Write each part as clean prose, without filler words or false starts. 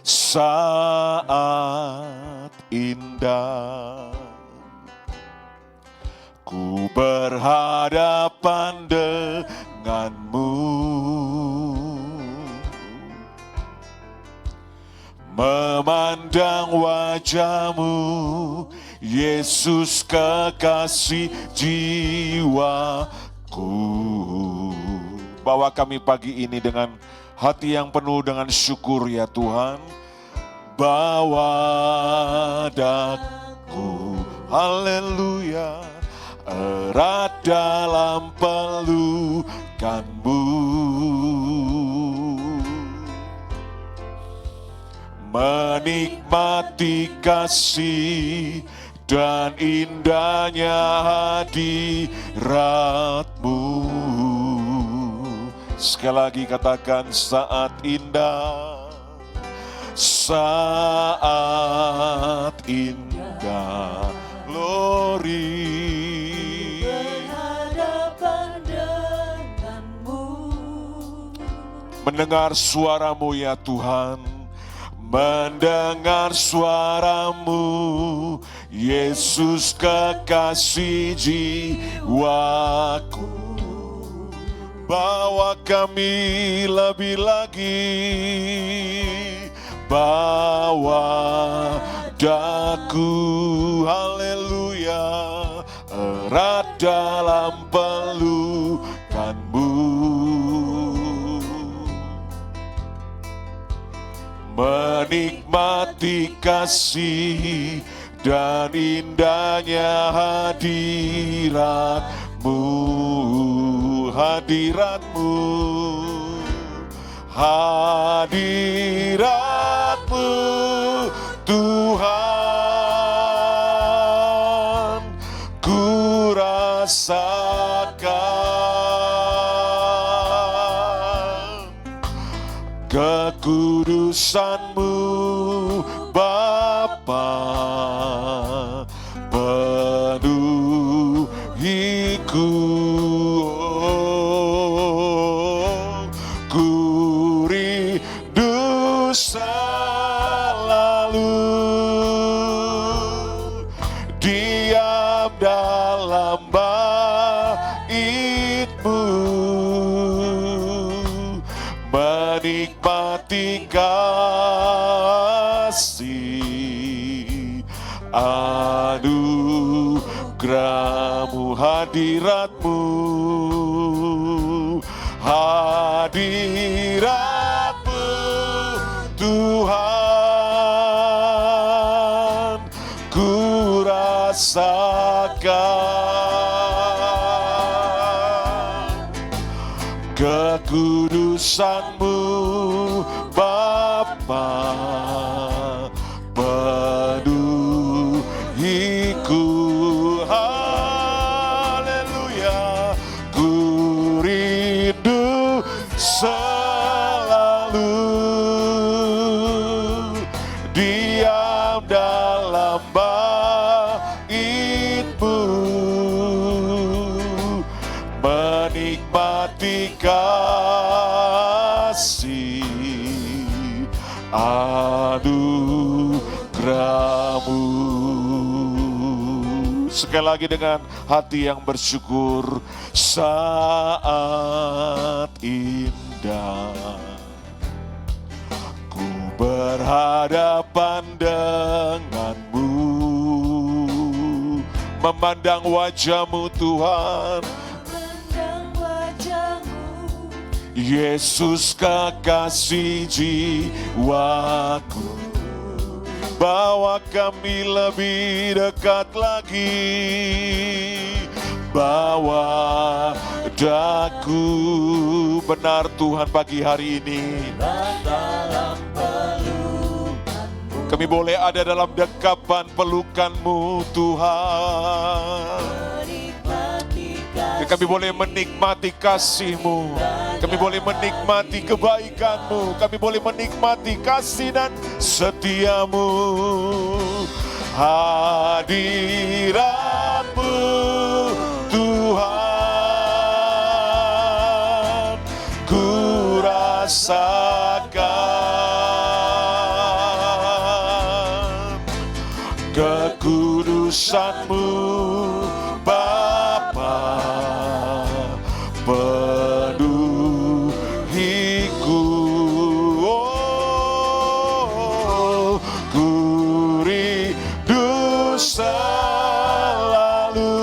saat indah ku berhadapan denganmu, memandang wajahmu, Yesus kekasih jiwaku. Bawa kami pagi ini dengan hati yang penuh dengan syukur ya Tuhan. Bawa daku, haleluya, erat dalam pelukanmu, menikmati kasih dan indahnya hadiratmu. Sekali lagi katakan saat indah, saat indah, glory. Mendengar suaramu ya Tuhan, mendengar suaramu, Yesus kekasih jiwaku. Bawa kami lebih lagi, bawa daku, haleluya, erat dalam pelukanmu, menikmati kasih dan indahnya hadiratmu, hadiratmu, hadiratmu Tuhan, ku rasakan kekudusanmu Bapa, penuhiku, ku rindu selalu diam dalam bait-Mu, menikmati kasih anugerah-Mu, hadirat-Mu, hadirat-Mu Tuhan, ku rasakan kekudusan-Mu Bapa, penuhiku, haleluya, ku rindu selalu diam dalam bait-Mu, menikmati kasih anugerah-Mu. Sekali lagi dengan hati yang bersyukur, saat indah ku berhadapan denganmu, memandang wajah-Mu Tuhan, Yesus kekasih jiwaku. Bawa kami lebih dekat lagi, bawa daku. Benar Tuhan, pagi hari ini kami boleh ada dalam dekapan pelukan-Mu Tuhan. Kami boleh menikmati kasih-Mu, kami boleh menikmati kebaikan-Mu, kami boleh menikmati kasih dan setia-Mu, hadirat-Mu Tuhan, ku rasakan kekudusan-Mu Bapa penuhiku. Oh, ku rindu selalu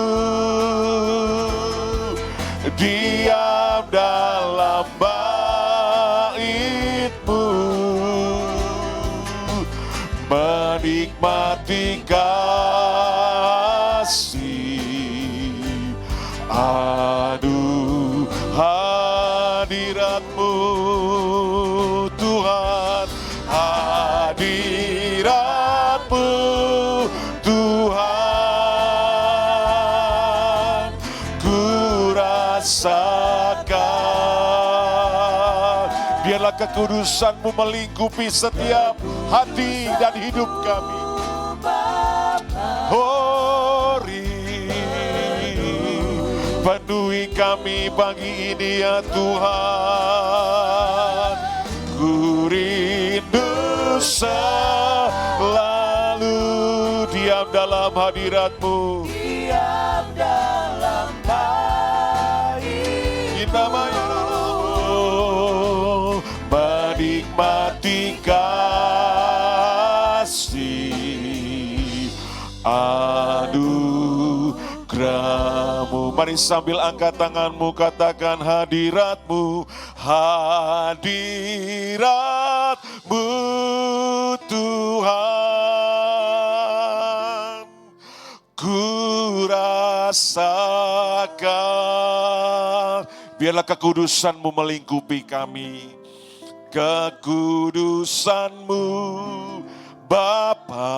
diam dalam bait-Mu, menikmati kasih. Aduh, hadirat-Mu Tuhan, hadirat-Mu Tuhan, ku rasakan. Biarlah kekudusan-Mu melingkupi setiap hati dan hidup kami. Penuhi kami pagi ini ya Tuhan. Ku rindu selalu diam dalam hadirat-Mu, diam dalam bait nama-Mu, menikmati kasih anugerah-Mu. Mari sambil angkat tanganmu katakan hadirat-Mu, hadirat-Mu Tuhan, ku rasakan. Biarlah kekudusan-Mu melingkupi kami, kekudusan-Mu Bapa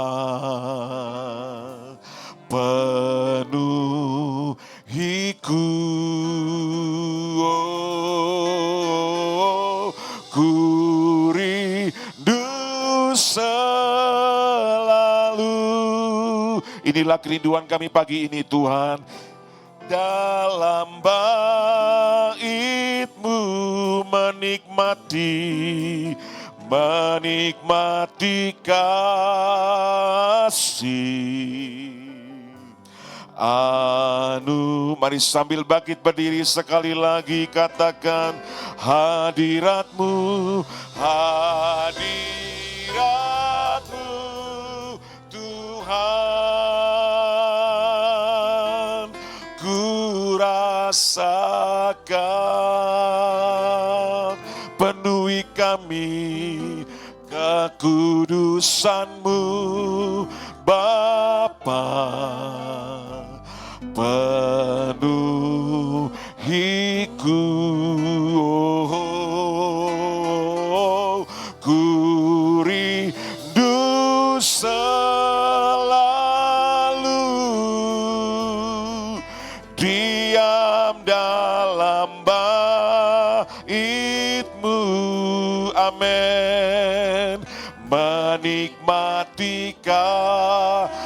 penuhiku. Oh, ku rindu selalu. Inilah kerinduan kami pagi ini Tuhan. Dalam bait-Mu menikmati kasih. Mari sambil bangkit berdiri sekali lagi katakan hadirat-Mu, hadirat-Mu Tuhan, ku rasakan. Penuhi kami kekudusan-Mu Bapa penuhiku. Oh, ku rindu selalu diam dalam bait-Mu. Amin. Menikmati kasih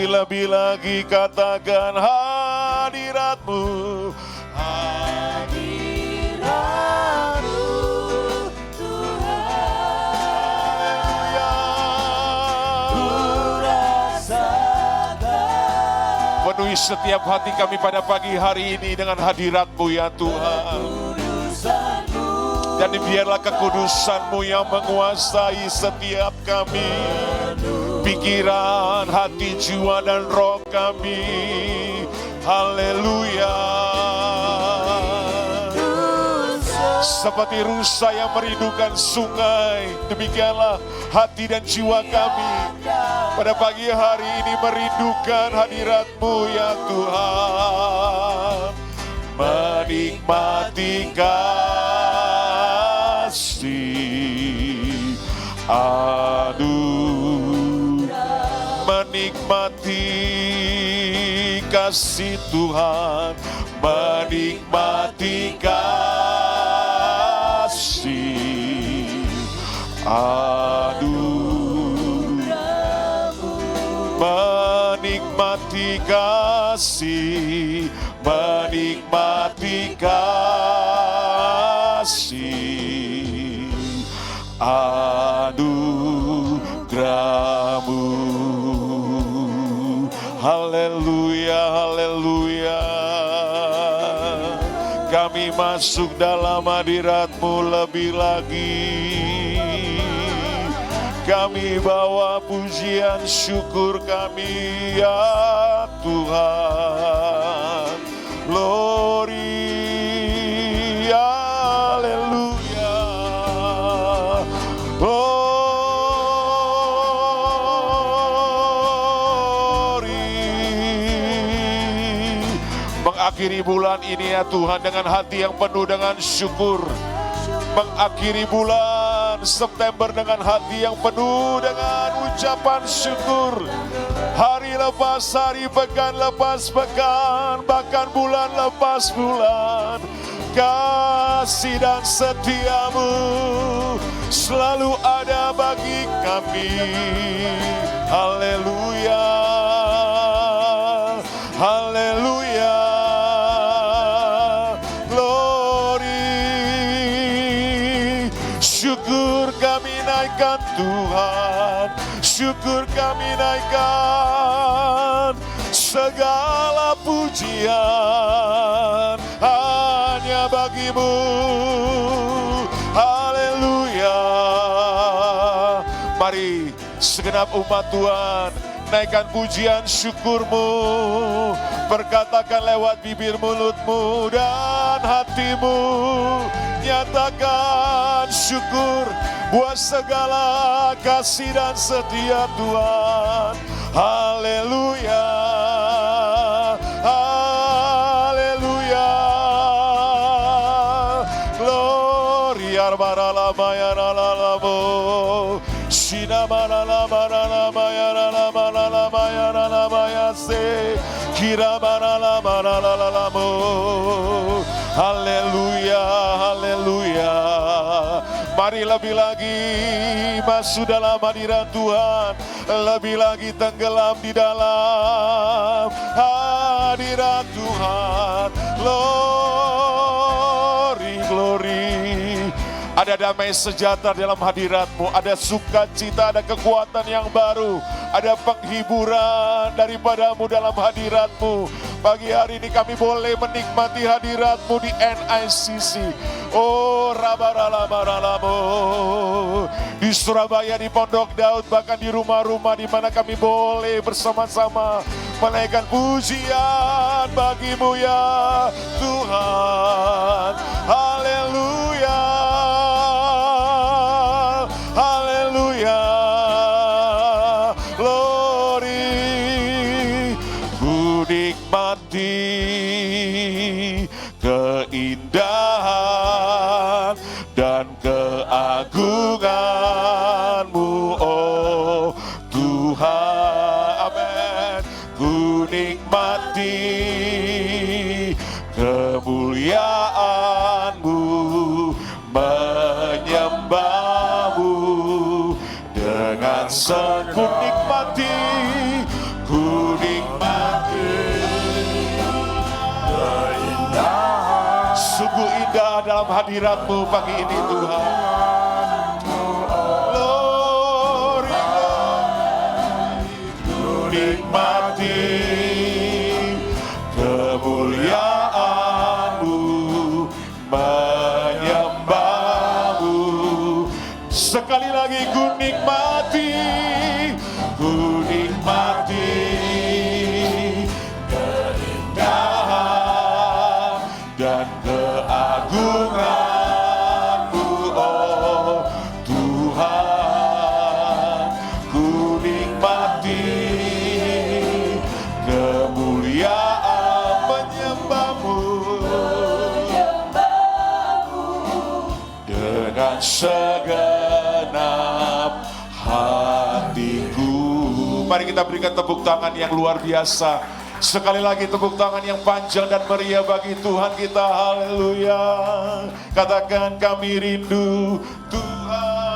lebih lagi katakan hadirat-Mu, hadirat-Mu Tuhan, ku rasakan. Penuhi setiap hati kami pada pagi hari ini dengan hadirat-Mu ya Tuhan. Dan biarlah kekudusan-Mu yang menguasai setiap kami, pikiran, hati, jiwa, dan roh kami. Haleluya. Seperti rusa yang merindukan sungai, demikianlah hati dan jiwa kami pada pagi hari ini merindukan hadirat-Mu ya Tuhan. Menikmati kasih, menikmati kasih Tuhan, menikmati kasih, menikmati kasih, menikmati kasih. Kami masuk dalam hadirat-Mu lebih lagi. Kami bawa pujian syukur kami ya Tuhan. Glory, haleluya. Glory. Mengakhiri bulan ini ya Tuhan dengan hati yang penuh dengan syukur. Mengakhiri bulan September dengan hati yang penuh dengan ucapan syukur. Hari lepas hari, pekan lepas pekan, bahkan bulan lepas bulan. Kasih dan setia-Mu selalu ada bagi kami. Haleluya, haleluya. Syukur kami naikkan Tuhan, syukur kami naikkan, segala pujian hanya bagi-Mu. Haleluya. Mari segenap umat Tuhan, naikkan pujian syukur-Mu, perkatakan lewat bibir mulut-Mu dan hati-Mu. Nyatakan syukur buat segala kasih dan setia Tuhan. Haleluya, haleluya. Gloria maralama ya ralamo, Shina maralama ralama ya ralama ralama ya ralama ya se, Kira maralama ralalamo. Haleluya, haleluya. Mari lebih lagi masuk dalam hadirat Tuhan, lebih lagi tenggelam di dalam hadirat Tuhan. Glory, glory. Ada damai sejahtera dalam hadirat-Mu, ada sukacita, ada kekuatan yang baru, ada penghiburan daripadamu dalam hadirat-Mu. Pagi hari ini kami boleh menikmati hadirat-Mu di NICC. Oh, rabaralamaralamo. Di Surabaya, di Pondok Daud, bahkan di rumah-rumah di mana kami boleh bersama-sama menaikkan pujian bagi-Mu ya Tuhan. Haleluya, haleluya. Glory, ku nikmati keindahan dan keagungan-Mu, oh Tuhan. Amin. Ku nikmati kemuliaan-Mu, menyembah-Mu dengan ku nikmati, ku nikmati keindahan. Sungguh indah dalam hadirat-Mu pagi ini Tuhan. Glory, ku nikmati kemuliaan-Mu, menyembah-Mu. Sekali lagi ku nikmati, ku nikmati keindahan dan keagungan-Mu, oh Tuhan. Ku nikmati kemuliaan, menyembah-Mu dengan segenap hatiku. Mari kita berikan tepuk tangan yang luar biasa. Sekali lagi tepuk tangan yang panjang dan meriah bagi Tuhan kita. Haleluya. Katakan, kami rindu Tuhan,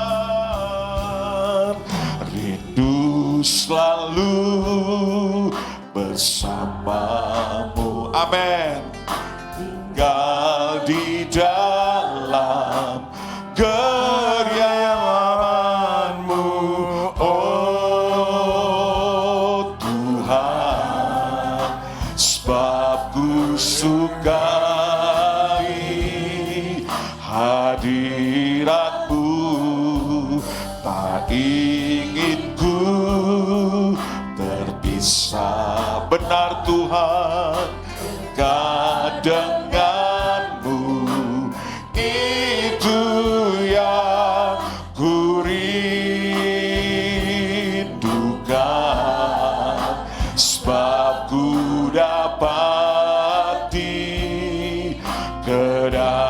rindu selalu bersama-Mu. Amin. Tinggal di dalam keriaman-Mu, oh Tuhan. Sebab ku sukai hadirat-Mu, tak ingin ku terpisah. Benar Tuhan, denganmu itu yang ku rindukan, sebab ku dapati kedamaian.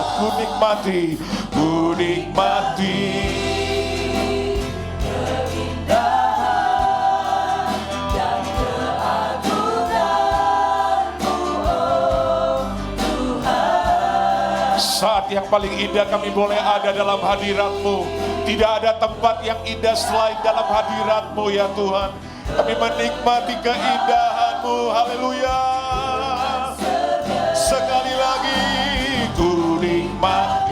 Ku nikmati saat yang paling indah kami boleh ada dalam hadirat-Mu. Tidak ada tempat yang indah selain dalam hadirat-Mu ya Tuhan. Kami menikmati keindahan-Mu. Haleluya. Sekali lagi ku nikmati.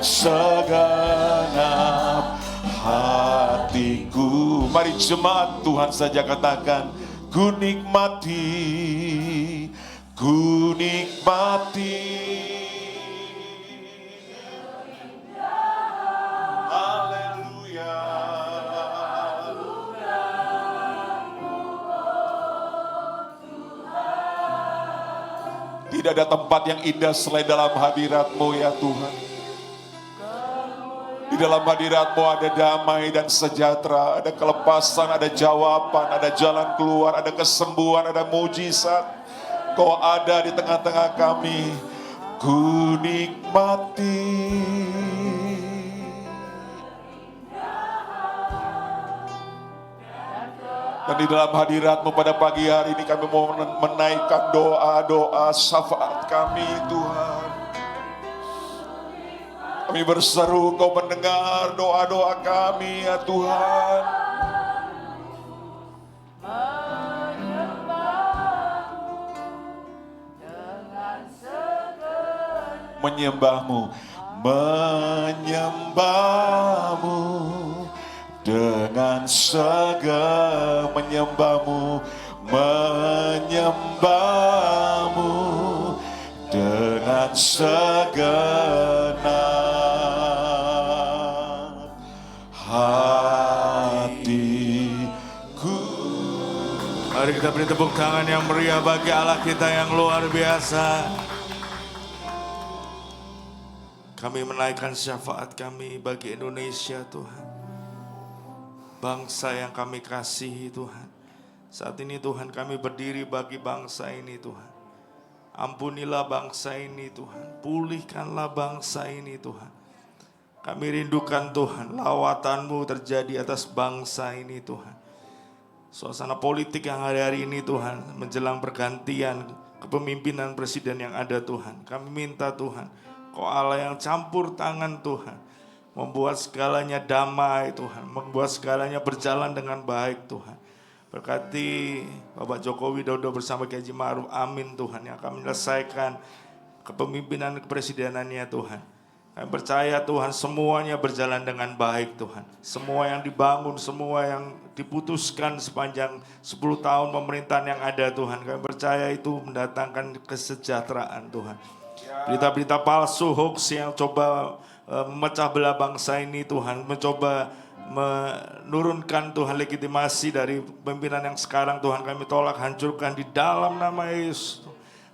Segenap hatiku. Mari jemaat Tuhan saja katakan, ku nikmati, ku nikmati. Haleluya. Tidak ada tempat yang indah selain dalam hadirat-Mu ya Tuhan. Di dalam hadirat-Mu ada damai dan sejahtera, ada kelepasan, ada jawaban, ada jalan keluar, ada kesembuhan, ada mujizat. Kau ada di tengah-tengah kami. Ku nikmati. Dan di dalam hadirat-Mu pada pagi hari ini kami mau menaikkan doa-doa syafaat kami Tuhan. Kami berseru, Kau mendengar doa-doa kami ya Tuhan. Menyembah-Mu, menyembah-Mu dengan menyembah-Mu, menyembah-Mu dengan segenap hatiku. Mari kita beri tepuk tangan yang meriah bagi Allah kita yang luar biasa. Kami menaikkan syafaat kami bagi Indonesia Tuhan. Bangsa yang kami kasihi Tuhan. Saat ini Tuhan kami berdiri bagi bangsa ini Tuhan. Ampunilah bangsa ini Tuhan. Pulihkanlah bangsa ini Tuhan. Kami rindukan Tuhan, lawatan-Mu terjadi atas bangsa ini Tuhan. Suasana politik yang hari-hari ini Tuhan, menjelang pergantian kepemimpinan presiden yang ada Tuhan. Kami minta Tuhan, Kau Allah yang campur tangan Tuhan, membuat segalanya damai Tuhan, membuat segalanya berjalan dengan baik Tuhan. Berkati Bapak Joko Widodo bersama Kiai Haji Ma'ruf, amin Tuhan, yang akan menyelesaikan kepemimpinan kepresidenannya Tuhan. Kami percaya Tuhan semuanya berjalan dengan baik Tuhan. Semua yang dibangun, semua yang diputuskan sepanjang 10 tahun pemerintahan yang ada Tuhan. Kami percaya itu mendatangkan kesejahteraan Tuhan. Berita-berita palsu, hoax yang coba memecah belah bangsa ini Tuhan. Mencoba menurunkan Tuhan legitimasi dari pimpinan yang sekarang Tuhan. Kami tolak, hancurkan di dalam nama Yesus.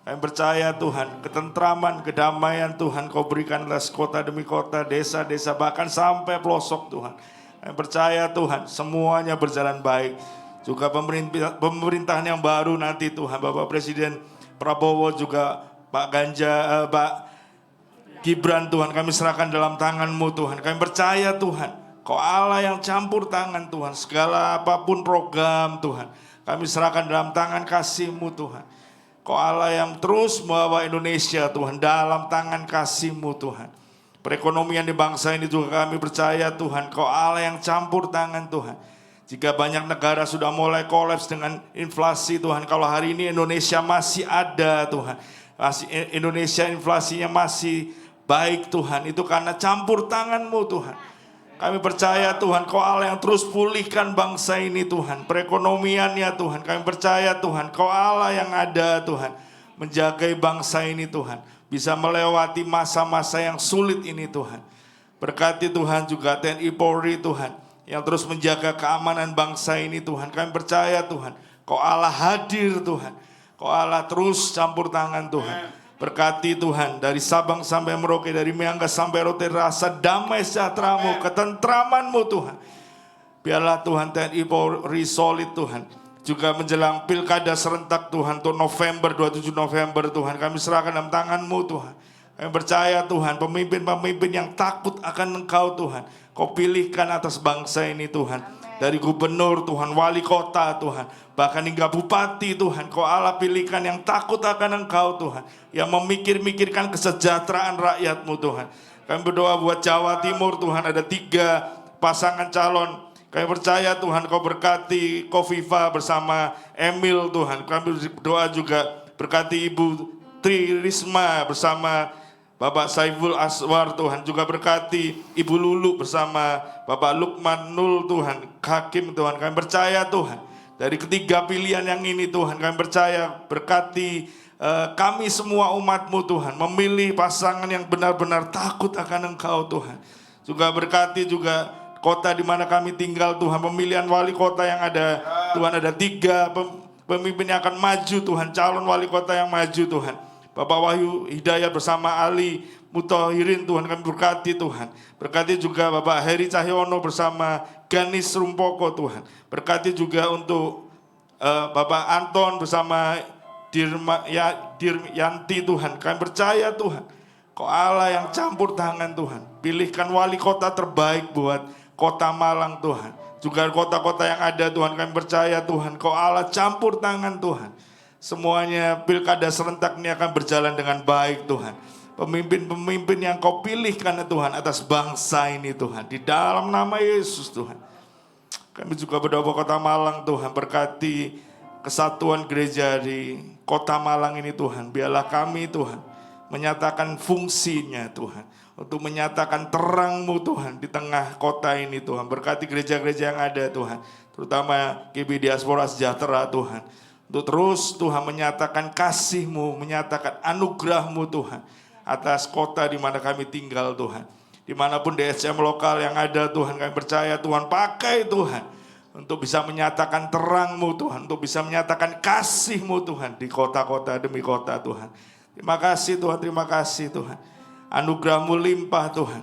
Kami percaya Tuhan, ketentraman, kedamaian Tuhan Kau berikanlah kota demi kota, desa-desa, bahkan sampai pelosok Tuhan. Kami percaya Tuhan, semuanya berjalan baik. Juga pemerintahan yang baru nanti Tuhan, Bapak Presiden Prabowo juga Pak Gibran Tuhan, kami serahkan dalam tangan-Mu Tuhan. Kami percaya Tuhan, Kau Allah yang campur tangan Tuhan, segala apapun program Tuhan, kami serahkan dalam tangan kasih-Mu Tuhan. Kau Allah yang terus membawa Indonesia Tuhan dalam tangan kasih-Mu Tuhan. Perekonomian di bangsa ini juga kami percaya Tuhan, Kau Allah yang campur tangan Tuhan. Jika banyak negara sudah mulai kolaps dengan inflasi Tuhan, kalau hari ini Indonesia masih ada Tuhan, Indonesia inflasinya masih baik Tuhan, itu karena campur tangan-Mu Tuhan. Kami percaya Tuhan, Kau Allah yang terus pulihkan bangsa ini Tuhan, perekonomiannya Tuhan. Kami percaya Tuhan, Kau Allah yang ada Tuhan, menjagai bangsa ini Tuhan, bisa melewati masa-masa yang sulit ini Tuhan. Berkati Tuhan juga TNI Polri Tuhan, yang terus menjaga keamanan bangsa ini Tuhan. Kami percaya Tuhan, Kau Allah hadir Tuhan, Kau Allah terus campur tangan Tuhan. Berkati Tuhan, dari Sabang sampai Merauke, dari Myangas sampai Rote, rasa damai sejahtera-Mu, ketentraman-Mu Tuhan. Biarlah Tuhan TNI Polri solid Tuhan. Juga menjelang pilkada serentak Tuhan, untuk November, 27 November Tuhan, kami serahkan dalam tangan-Mu Tuhan. Kami percaya Tuhan, pemimpin-pemimpin yang takut akan Engkau Tuhan, Kau pilihkan atas bangsa ini Tuhan. Dari gubernur Tuhan, wali kota Tuhan, bahkan hingga bupati Tuhan, Kau Allah pilihkan yang takut akan Engkau Tuhan, yang memikirkan kesejahteraan rakyat-Mu Tuhan. Kami berdoa buat Jawa Timur Tuhan, ada 3 pasangan calon. Kami percaya Tuhan, Kau berkati Kofifa bersama Emil Tuhan. Kami berdoa juga berkati Ibu Tri Risma bersama Bapak Saiful Aswar Tuhan, juga berkati Ibu Lulu bersama Bapak Lukman Nul Tuhan, Hakim Tuhan. Kami percaya Tuhan, dari ketiga pilihan yang ini Tuhan, kami percaya berkati kami semua umat-Mu Tuhan, memilih pasangan yang benar-benar takut akan Engkau Tuhan. Juga berkati juga kota di mana kami tinggal Tuhan, pemilihan wali kota yang ada Tuhan, ada 3 pemimpin yang akan maju Tuhan, calon wali kota yang maju Tuhan. Bapak Wahyu Hidayat bersama Ali Mutahirin Tuhan, kami berkati Tuhan. Berkati juga Bapak Heri Cahyono bersama Ganis Rumpoko Tuhan. Berkati juga untuk Bapak Anton bersama Diryanti Tuhan. Kami percaya Tuhan, Kau Allah yang campur tangan Tuhan. Pilihkan wali kota terbaik buat kota Malang Tuhan. Juga kota-kota yang ada Tuhan, kami percaya Tuhan, Kau Allah campur tangan Tuhan. Semuanya pilkada serentak ini akan berjalan dengan baik Tuhan. Pemimpin-pemimpin yang Kau pilihkan Tuhan atas bangsa ini Tuhan, di dalam nama Yesus Tuhan. Kami juga berdoa buat kota Malang Tuhan, berkati kesatuan gereja di kota Malang ini Tuhan. Biarlah kami Tuhan menyatakan fungsinya Tuhan, untuk menyatakan terang-Mu Tuhan di tengah kota ini Tuhan. Berkati gereja-gereja yang ada Tuhan, terutama GB Diaspora Sejahtera Tuhan, untuk terus Tuhan menyatakan kasih-Mu, menyatakan anugerah-Mu Tuhan atas kota di mana kami tinggal Tuhan. Dimanapun DSM lokal yang ada Tuhan, kami percaya Tuhan pakai Tuhan untuk bisa menyatakan terang-Mu Tuhan, untuk bisa menyatakan kasih-Mu Tuhan di kota-kota demi kota Tuhan. Terima kasih Tuhan, terima kasih Tuhan. Anugerah-Mu limpah Tuhan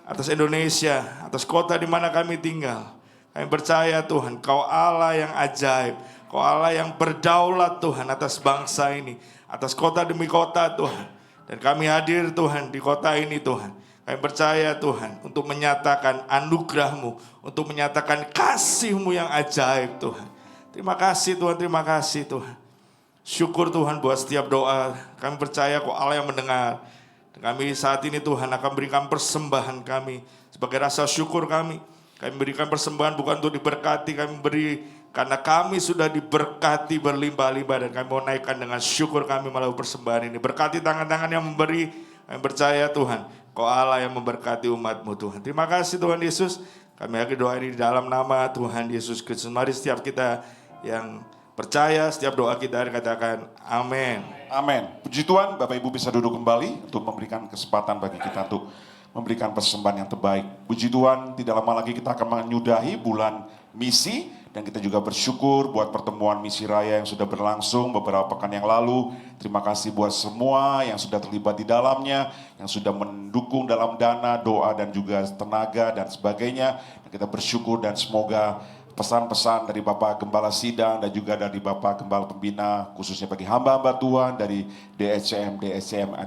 atas Indonesia, atas kota di mana kami tinggal. Kami percaya Tuhan, Kau Allah yang ajaib, Kau Allah yang berdaulat Tuhan atas bangsa ini, atas kota demi kota Tuhan. Dan kami hadir Tuhan di kota ini Tuhan. Kami percaya Tuhan untuk menyatakan anugerah-Mu, untuk menyatakan kasih-Mu yang ajaib Tuhan. Terima kasih Tuhan, terima kasih Tuhan. Syukur Tuhan buat setiap doa. Kami percaya Kau Allah yang mendengar. Dan kami saat ini Tuhan akan berikan persembahan kami sebagai rasa syukur kami. Kami berikan persembahan bukan untuk diberkati, kami beri karena kami sudah diberkati berlimpah-limpah, dan kami mau naikkan dengan syukur kami melalui persembahan ini. Berkati tangan-tangan yang memberi, kami percaya Tuhan, Kau Allah yang memberkati umat-Mu Tuhan. Terima kasih Tuhan Yesus. Kami akhiri doa ini di dalam nama Tuhan Yesus Kristus. Mari setiap kita yang percaya, setiap doa kita katakan amin. Amin. Puji Tuhan, Bapak Ibu bisa duduk kembali untuk memberikan kesempatan bagi kita untuk memberikan persembahan yang terbaik. Puji Tuhan, tidak lama lagi kita akan menyudahi bulan misi, dan kita juga bersyukur buat pertemuan misi raya yang sudah berlangsung beberapa pekan yang lalu. Terima kasih buat semua yang sudah terlibat di dalamnya, yang sudah mendukung dalam dana, doa, dan juga tenaga dan sebagainya. Dan kita bersyukur, dan semoga pesan-pesan dari Bapak Gembala Sidang dan juga dari Bapak Gembala Pembina, khususnya bagi hamba-hamba Tuhan dari DSCM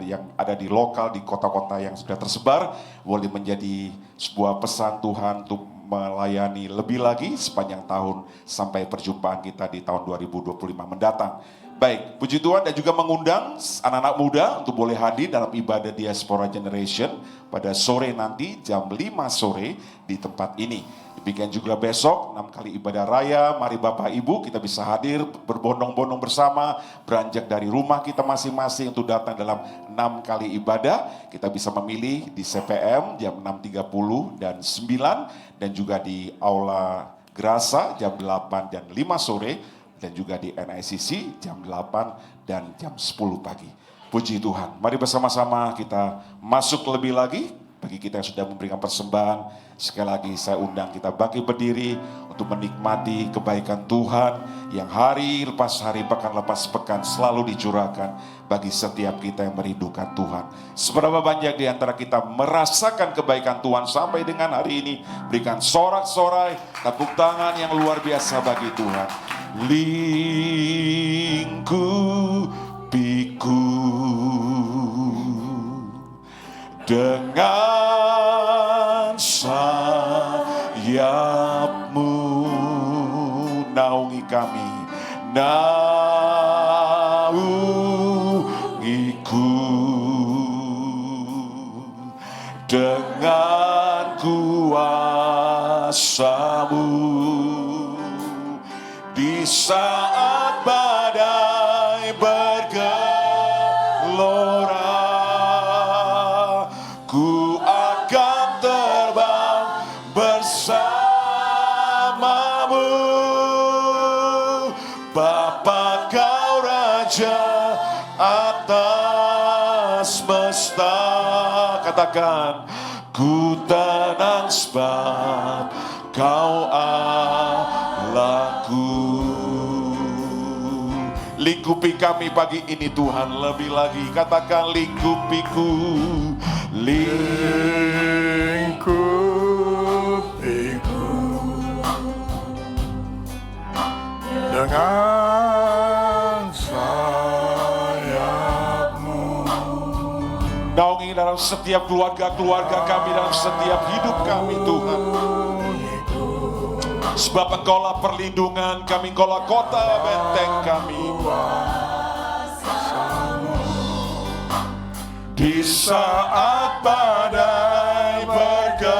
yang ada di lokal, di kota-kota yang sudah tersebar, boleh menjadi sebuah pesan Tuhan untuk melayani lebih lagi sepanjang tahun sampai perjumpaan kita di tahun 2025 mendatang. Baik, puji Tuhan, dan juga mengundang anak-anak muda untuk boleh hadir dalam ibadah Diaspora Generation pada sore nanti jam 5 sore di tempat ini. Demikian juga besok 6 kali ibadah raya. Mari Bapak Ibu kita bisa hadir berbondong-bondong bersama, beranjak dari rumah kita masing-masing untuk datang dalam 6 kali ibadah. Kita bisa memilih di CPM jam 6.30 dan 9, dan juga di Aula Grasa jam 8 dan 5 sore, dan juga di NICC jam 8 dan jam 10 pagi. Puji Tuhan. Mari bersama-sama kita masuk lebih lagi. Bagi kita yang sudah memberikan persembahan, sekali lagi saya undang kita bangkit berdiri untuk menikmati kebaikan Tuhan yang hari lepas hari, pekan lepas pekan selalu dicurahkan bagi setiap kita yang merindukan Tuhan. Seberapa banyak di antara kita merasakan kebaikan Tuhan sampai dengan hari ini? Berikan sorak-sorai, tepuk tangan yang luar biasa bagi Tuhan. Lingkupiku dengan sayap-Mu, naungi kami, naungiku dengan kuasa-Mu. Di saat badai bergelora, ku akan terbang bersama-Mu. Bapa, Kau Raja atas semesta. Katakan, ku tenang sebab Kau Allahku. Lingkupi kami pagi ini Tuhan, lebih lagi katakan lingkupiku, lingkupiku dengan sayap-Mu. naungi dalam setiap keluarga-keluarga kami, dalam setiap hidup kami Tuhan. Sebab Engkaulah perlindungan kami, Engkaulah kota benteng kami. Di saat badai bergelora,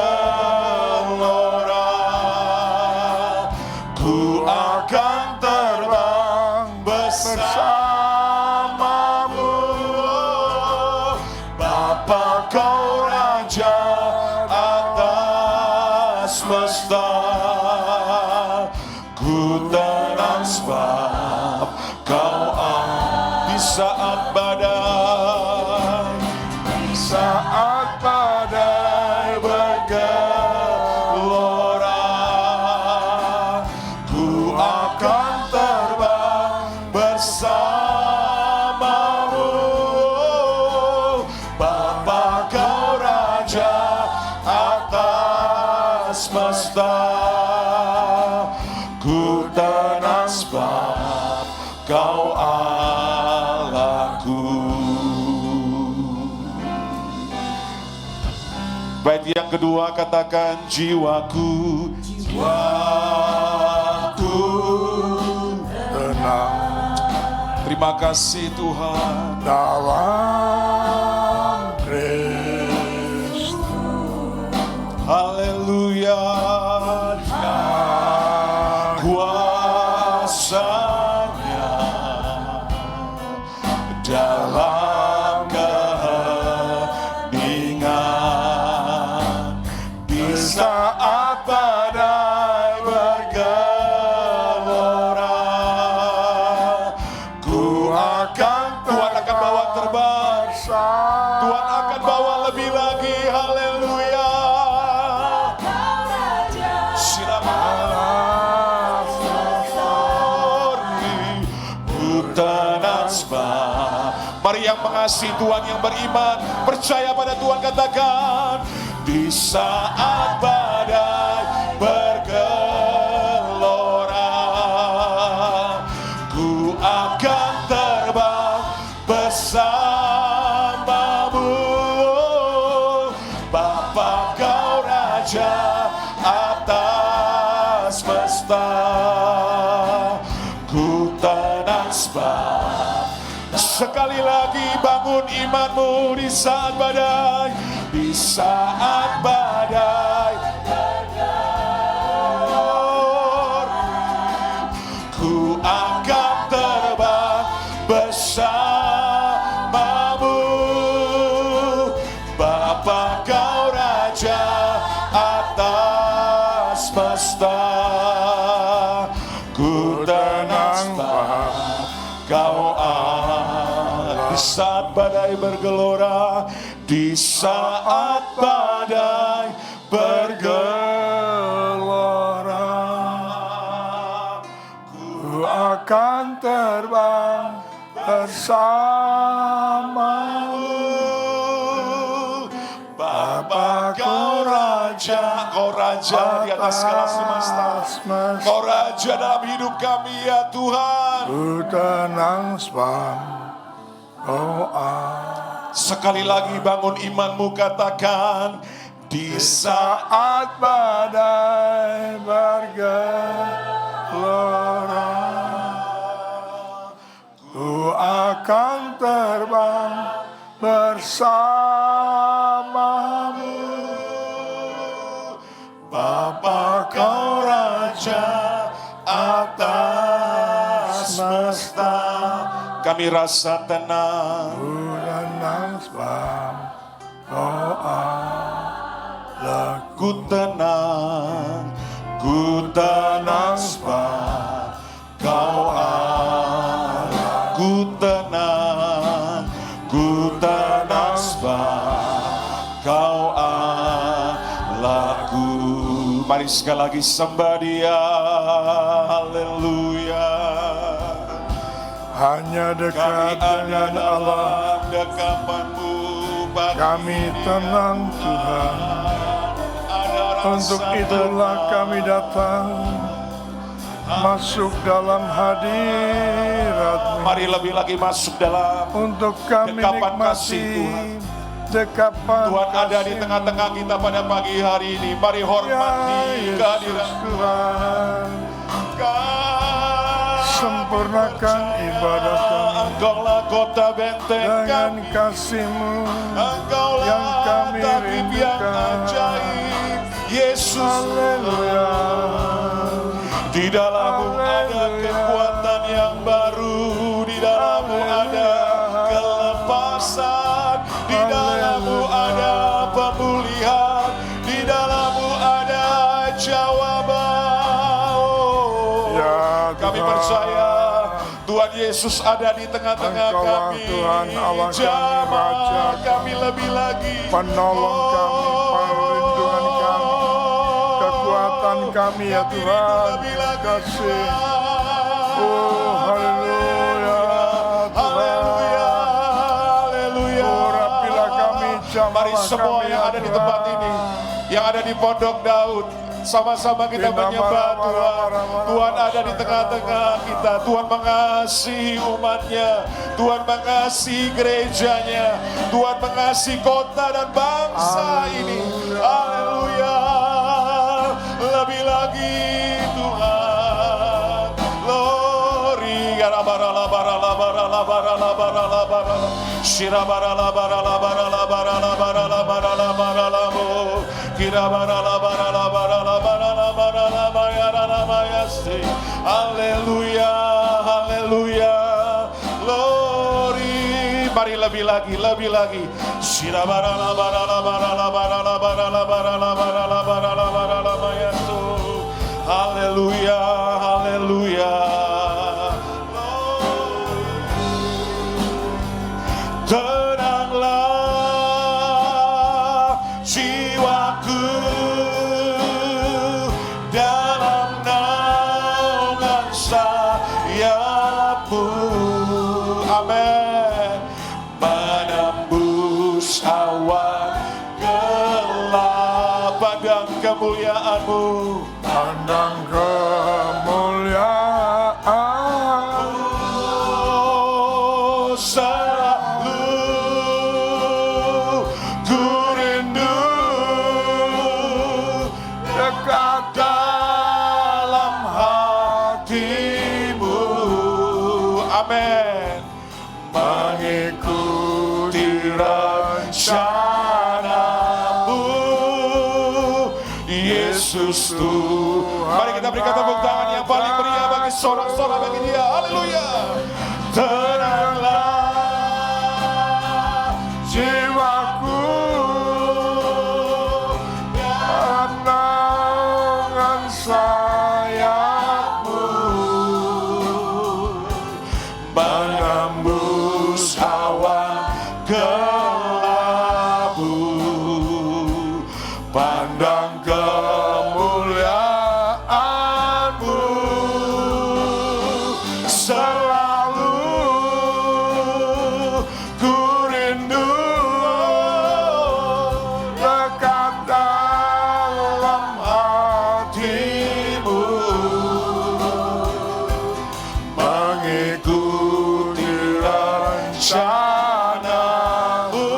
ku akan terbang bersama-Mu. Bapa, Kau Raja atas semesta. Ku tenang sebab Kau di saat badai, di saat badai bergelora, ku akan terbang bersama-Mu. Bapa, Kau Raja atas semesta. Ku tenang sebab Kau Allahku. Bait yang kedua katakan jiwaku, jiwaku Tenang terima kasih Tuhan. dalam Kristus. Haleluya. Kuasanya dalam keheningan, di saat badai bergelora, ku akan Tuhan akan bawa terbang, Tuhan akan bawa lebih lagi. Haleluya. Silakan. Mari yang mengasihi Tuhan, yang beriman, percaya pada Tuhan, katakan, di saat badai bergelora, ku akan terbang bersama-Mu. Bapa, Kau Raja atas semesta. Ku tenang sebab Sekali lagi bangun imanmu di saat badai, di saat badai. Ku akan terbang bersamamu, Bapa Kau Raja atas semesta. Ku tenang Kau ada di saat badai bergelora, di saat badai bergelora. Ku akan terbang bersamamu, Bapa Kau Raja, Kau Raja di atas segala semesta. Kau Raja dalam hidup kami ya Tuhan. Ku tenang sebab Kau ada. Sekali lagi bangun imanmu, katakan di saat Saat badai bergelora, ku akan terbang bersamamu, Bapa Kau Raja atas semesta. Kami rasa tenang. ku tenang sebab Kau ada. Ku tenang sebab Kau ada. Ku tenang sebab Kau Allahku. Mari sekali lagi sembah Dia, haleluya. Hanya Kami dekat ada dengan Allah, dalam dekapan-Mu, bagi kami tenang Tuhan. ada rasa Untuk itulah tenang. kami datang masuk dalam hadirat-Mu, Mari lebih lagi masuk dalam untuk kami dekapan nikmati kasih Tuhan. dekapan Tuhan ada di kasih-Mu. tengah-tengah kita pada pagi hari ini. Mari hormati Ya Yesus kehadiran Tuhan, Kau. sempurnakan ibadah kami Engkaulah kota benteng dengan kami. kasih-Mu Engkaulah yang kami tabib yang rindukan. ajaib. Yesus, Haleluya. di dalam-Mu ada kekuatan yang baru, di dalam-Mu ada kelepasan, di dalam-Mu ada pemulihan, di dalam-Mu ada jawaban. Ya Kami Tuhan, percaya Tuhan Yesus ada di tengah-tengah Engkaulah kami. Tuhan Allah kami, Jamah Raja kami lebih lagi. penolong kami, perlindungan kami, kekuatan kami ya Tuhan. Terima kasih. Oh haleluya Haleluya, Tuhan. haleluya. Oh rapilah kami, jamahlah Mari semua kami yang ya ada di Tuhan. tempat ini, yang ada di Pondok Daud, sama-sama kita menyembah Tuhan. Tuhan ada di tengah-tengah kita. Tuhan mengasihi umatnya. Tuhan mengasihi gerejanya. Tuhan mengasihi kota dan bangsa ini. Haleluya. Lebih lagi Tuhan. Glory. Haleluya, haleluya, glory. Mari lebih lagi, lebih lagi. Haleluya, haleluya. Tenanglah jiwaku dalam naungan sayap-Mu. Amin. Menembus awan gelap, pandang kemuliaan-Mu. Pandang kemuliaan, Oh, selalu ku rindu dekat dalam hati-Mu. Amin. Yesus Tuhan. Mari kita berikan tepuk tangan yang paling meriah bagi sorak-sorai bagi Dia. Haleluya. Tenanglah jiwaku, naungan sayapmu menembus hawa kelabu, pandang kemuliaan-Mu, selalu ku rindu dekat dalam hatimu, mengikuti rencana-Mu,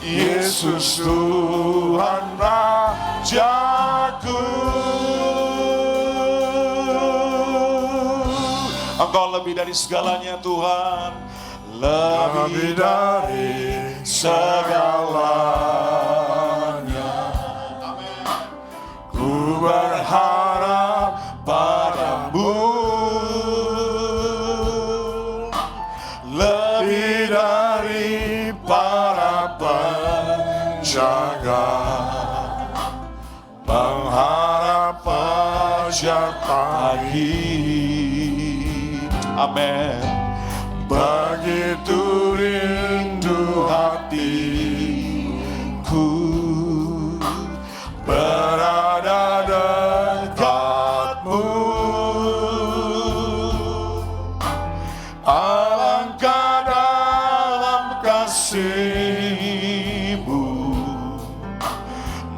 Yesus Tuhan Rajaku. Engkau lebih dari segalanya Tuhan, Lebih dari segalanya, ku berharap padamu. Lebih dari para penjaga, mengharap fajar pagi. amin. Begitu rindu hatiku berada dekatmu. Alangkah dalam kasih-Mu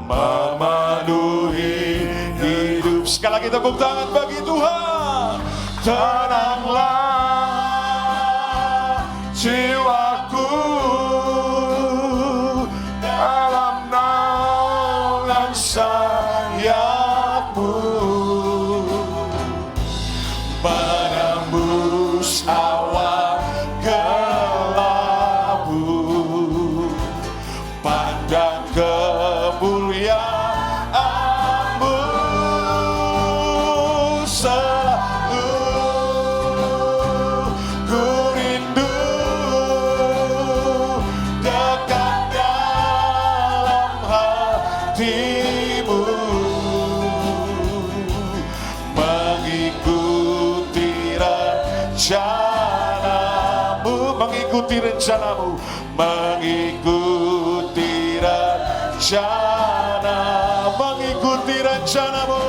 memenuhi hidup. Sekali lagi tepuk tangan bagi Tuhan. Tenanglah jiwaku dalam naungan sayap-Mu, Menembus hawa kelabu, pandang kemuliaan-Mu, selalu ku rindu dekat dalam hati-Mu, mengikuti rencana-Mu, mengikuti rencana-Mu, mengikuti rencana, mengikuti rencana-Mu,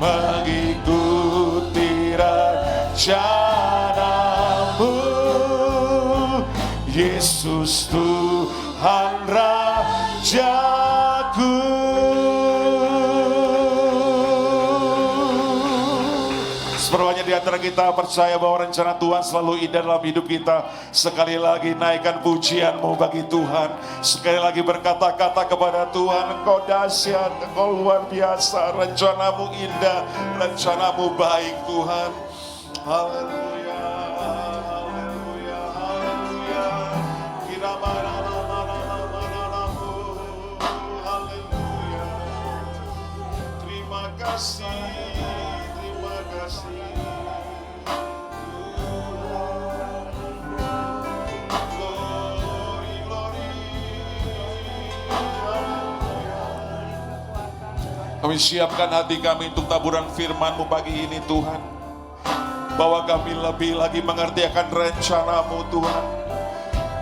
mengikuti rencana-Mu, Yesus Tuhan Rajaku. Sepertinya di antara kita percaya bahwa rencana Tuhan selalu indah dalam hidup kita. Sekali lagi naikkan pujian-Mu bagi Tuhan. Sekali lagi berkata-kata kepada Tuhan, Engkau dahsyat, Engkau luar biasa. Rencana-Mu indah, rencana-Mu baik Tuhan. Haleluya, haleluya, haleluya. Kiramanalamanalamanalamu. Haleluya. Terima kasih, terima kasih. Glory, glory. Kami siapkan hati kami untuk taburan firman-Mu pagi ini Tuhan. Bahwa kami lebih lagi mengerti akan rencana-Mu Tuhan.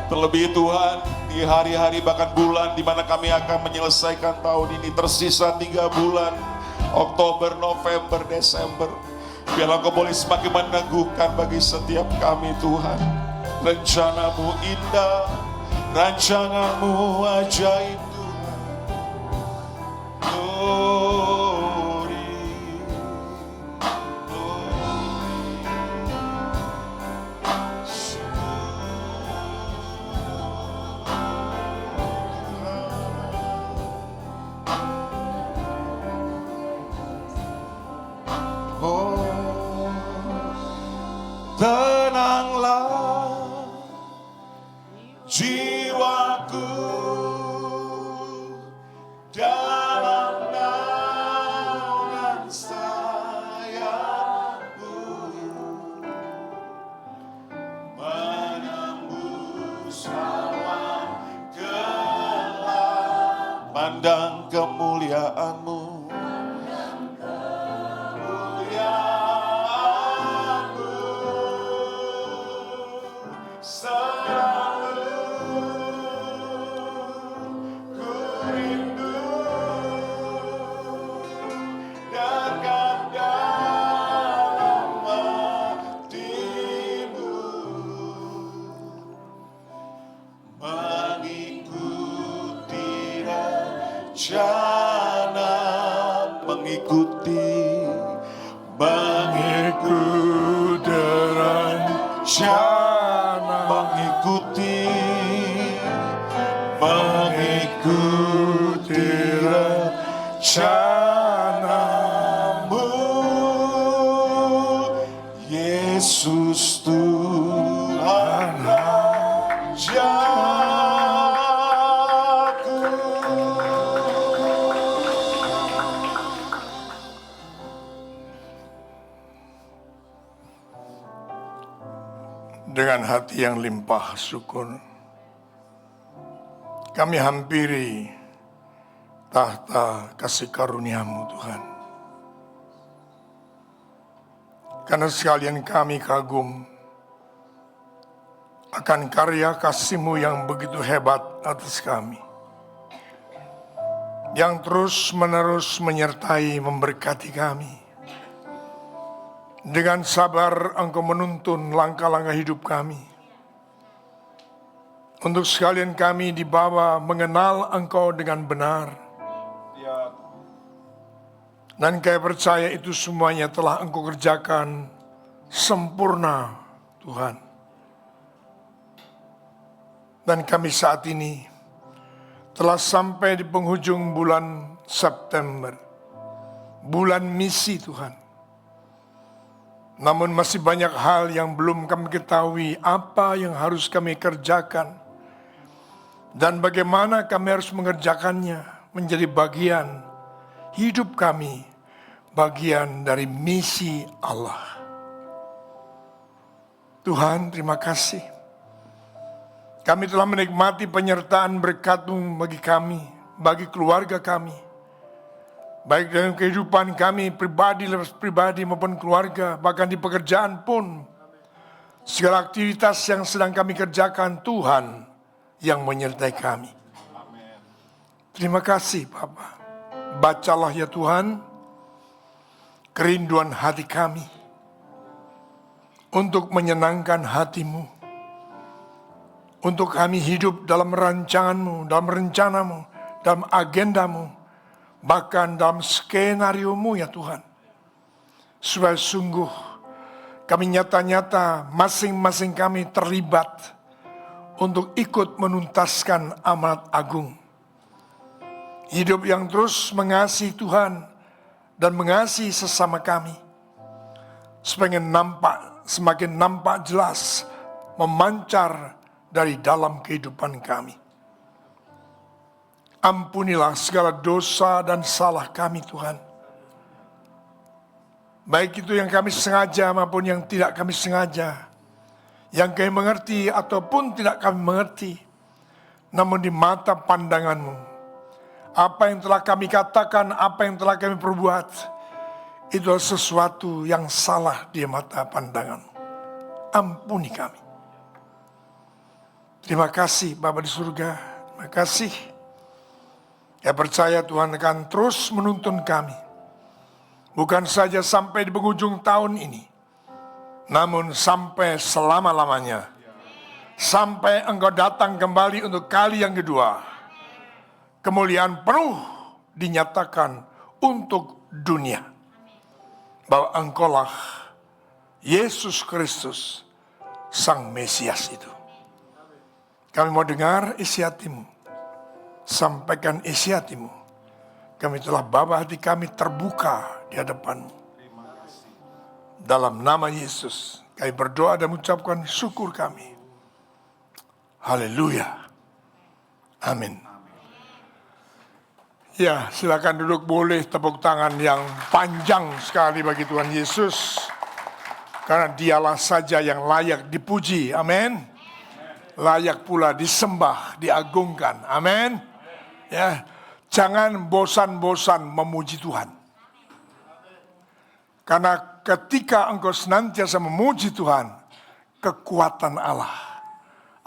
Terlebih Tuhan, di hari-hari bahkan bulan di mana kami akan menyelesaikan tahun ini, tersisa 3 bulan, Oktober, November, Desember. Biarlah Engkau boleh semakin meneguhkan bagi setiap kami Tuhan. Rencana-Mu indah, rancangan-Mu ajaib Tuhan. Glory, oh, tenanglah jiwaku memandang kemuliaan-Mu. Mengikuti rencana-Mu, Yesus Tuhan Rajaku. Dengan hati yang limpah syukur, kami hampiri tahta kasih karunia-Mu Tuhan. Karena sekalian kami kagum akan karya kasih-Mu yang begitu hebat atas kami, yang terus-menerus menyertai memberkati kami. Dengan sabar Engkau menuntun langkah-langkah hidup kami. Untuk sekalian kami dibawa mengenal Engkau dengan benar. Dan kami percaya itu semuanya telah Engkau kerjakan sempurna, Tuhan. Dan kami saat ini telah sampai di penghujung bulan September. Bulan misi, Tuhan. Namun masih banyak hal yang belum kami ketahui apa yang harus kami kerjakan dan bagaimana kami harus mengerjakannya menjadi bagian hidup kami, bagian dari misi Allah. Tuhan, terima kasih. Kami telah menikmati penyertaan berkat-Mu bagi kami, bagi keluarga kami. Baik dalam kehidupan kami pribadi maupun keluarga, bahkan di pekerjaan pun. Segala aktivitas yang sedang kami kerjakan, Tuhan yang menyertai kami. Terima kasih Bapa. Bacalah ya Tuhan kerinduan hati kami untuk menyenangkan hati-Mu. Untuk kami hidup dalam rancangan-Mu, dalam rencana-Mu, dalam agenda-Mu. Bahkan dalam skenario-Mu ya Tuhan. Supaya sungguh kami nyata-nyata masing-masing kami terlibat untuk ikut menuntaskan amanat agung. Hidup yang terus mengasihi Tuhan dan mengasihi sesama kami. Semakin nampak jelas memancar dari dalam kehidupan kami. Ampunilah segala dosa dan salah kami Tuhan. Baik itu yang kami sengaja maupun yang tidak kami sengaja. Yang kami mengerti ataupun tidak kami mengerti. Namun di mata pandangan-Mu, apa yang telah kami katakan, apa yang telah kami perbuat, itu adalah sesuatu yang salah di mata pandangan-Mu. Ampuni kami. Terima kasih Bapa di surga. Terima kasih. Ya percaya Tuhan akan terus menuntun kami. Bukan saja sampai di penghujung tahun ini. Namun sampai selama-lamanya. Sampai Engkau datang kembali untuk kali yang kedua. Kemuliaan penuh dinyatakan untuk dunia. Bahwa Engkaulah Yesus Kristus, Sang Mesias itu. Kami mau dengar isi hati-Mu. Sampaikan isi hati-Mu. Kami telah bawa hati kami terbuka di hadapan-Mu. Dalam nama Yesus, kami berdoa dan mengucapkan syukur kami. Haleluya. Amin. Ya, silakan duduk, boleh tepuk tangan yang panjang sekali bagi Tuhan Yesus. Karena Dialah saja yang layak dipuji. Amin. Layak pula disembah, diagungkan. Amin. Ya, Jangan bosan-bosan memuji Tuhan. Karena ketika engkau senantiasa memuji Tuhan, kekuatan Allah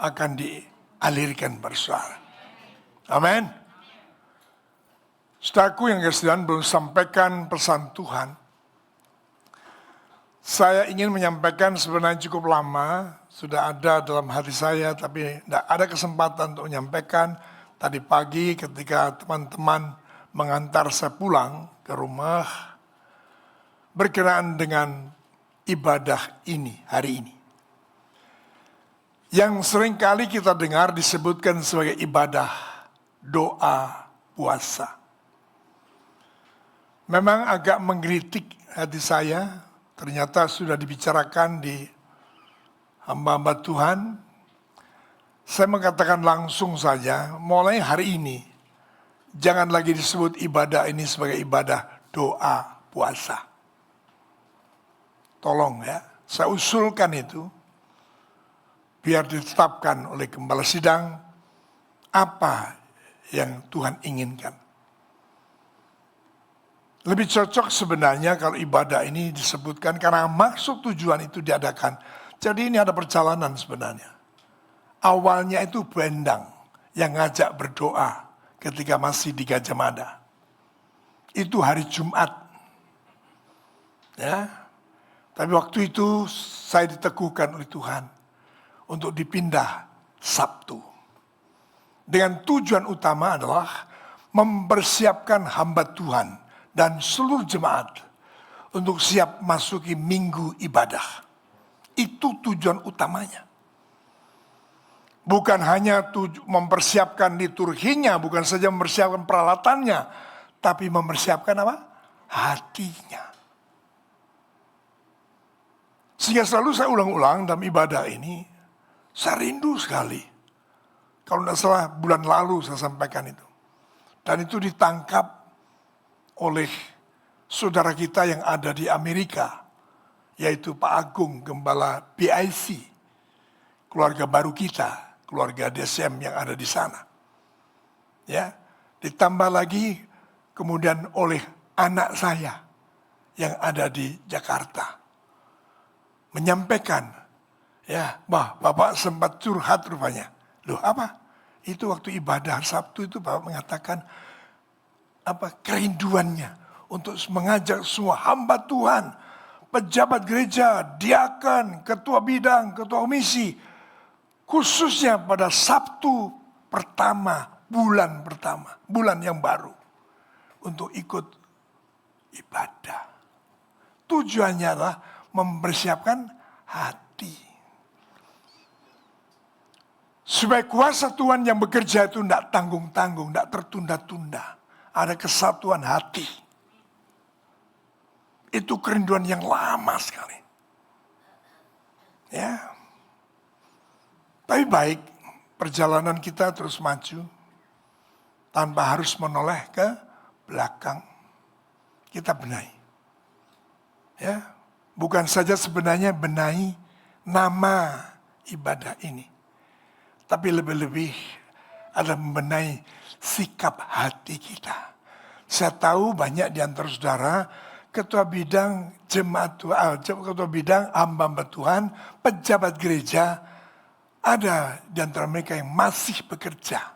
akan dialirkan bersuara. Amin. Saudaraku yang kasihan, belum sampaikan pesan Tuhan. Saya ingin menyampaikan sebenarnya cukup lama, sudah ada dalam hati saya, tapi tidak ada kesempatan untuk menyampaikan. Tadi pagi ketika teman-teman mengantar saya pulang ke rumah, berkenaan dengan ibadah ini, hari ini. Yang seringkali kita dengar disebutkan sebagai ibadah, doa, puasa. Memang agak menggelitik hati saya, ternyata sudah dibicarakan di hamba-hamba Tuhan. Saya mengatakan langsung saja, mulai hari ini, jangan lagi disebut ibadah ini sebagai ibadah doa, puasa. Tolong ya, saya usulkan itu, biar ditetapkan oleh gembala sidang, apa yang Tuhan inginkan. Lebih cocok sebenarnya kalau ibadah ini disebutkan karena maksud tujuan itu diadakan. Jadi ini ada perjalanan sebenarnya. Awalnya itu Bendang yang ngajak berdoa ketika masih di Gajah Mada. Itu hari Jumat. Ya. Tapi waktu itu saya diteguhkan oleh Tuhan untuk dipindah Sabtu. Dengan tujuan utama adalah mempersiapkan hamba Tuhan dan seluruh jemaat untuk siap masuki minggu ibadah. Itu tujuan utamanya. Bukan hanya mempersiapkan liturginya, bukan saja mempersiapkan peralatannya, tapi mempersiapkan apa? Hatinya. Sehingga selalu saya ulang-ulang dalam ibadah ini, saya rindu sekali. Kalau tidak salah bulan lalu saya sampaikan itu. Dan itu ditangkap oleh saudara kita yang ada di Amerika, yaitu Pak Agung, Gembala BIC, keluarga baru kita. Keluarga DSM yang ada di sana. Ya, ditambah lagi kemudian oleh anak saya yang ada di Jakarta. Menyampaikan, ya, Bapak sempat curhat rupanya. Loh apa? Itu waktu ibadah Sabtu itu Bapak mengatakan apa kerinduannya untuk mengajak semua hamba Tuhan, pejabat gereja, diakan, ketua bidang, ketua komisi, khususnya pada Sabtu pertama, bulan yang baru, untuk ikut ibadah. Tujuannya adalah mempersiapkan hati. Supaya kuasa Tuhan yang bekerja itu tidak tanggung-tanggung, tidak tertunda-tunda. Ada kesatuan hati. Itu kerinduan yang lama sekali. Ya. Tapi baik, perjalanan kita terus maju tanpa harus menoleh ke belakang. Kita benahi. Ya, bukan saja sebenarnya benahi nama ibadah ini, tapi lebih-lebih adalah membenahi sikap hati kita. Saya tahu banyak di antara saudara ketua bidang jemaat Tuhan, ketua bidang hamba-hamba Tuhan, pejabat gereja. Ada di antara mereka yang masih bekerja.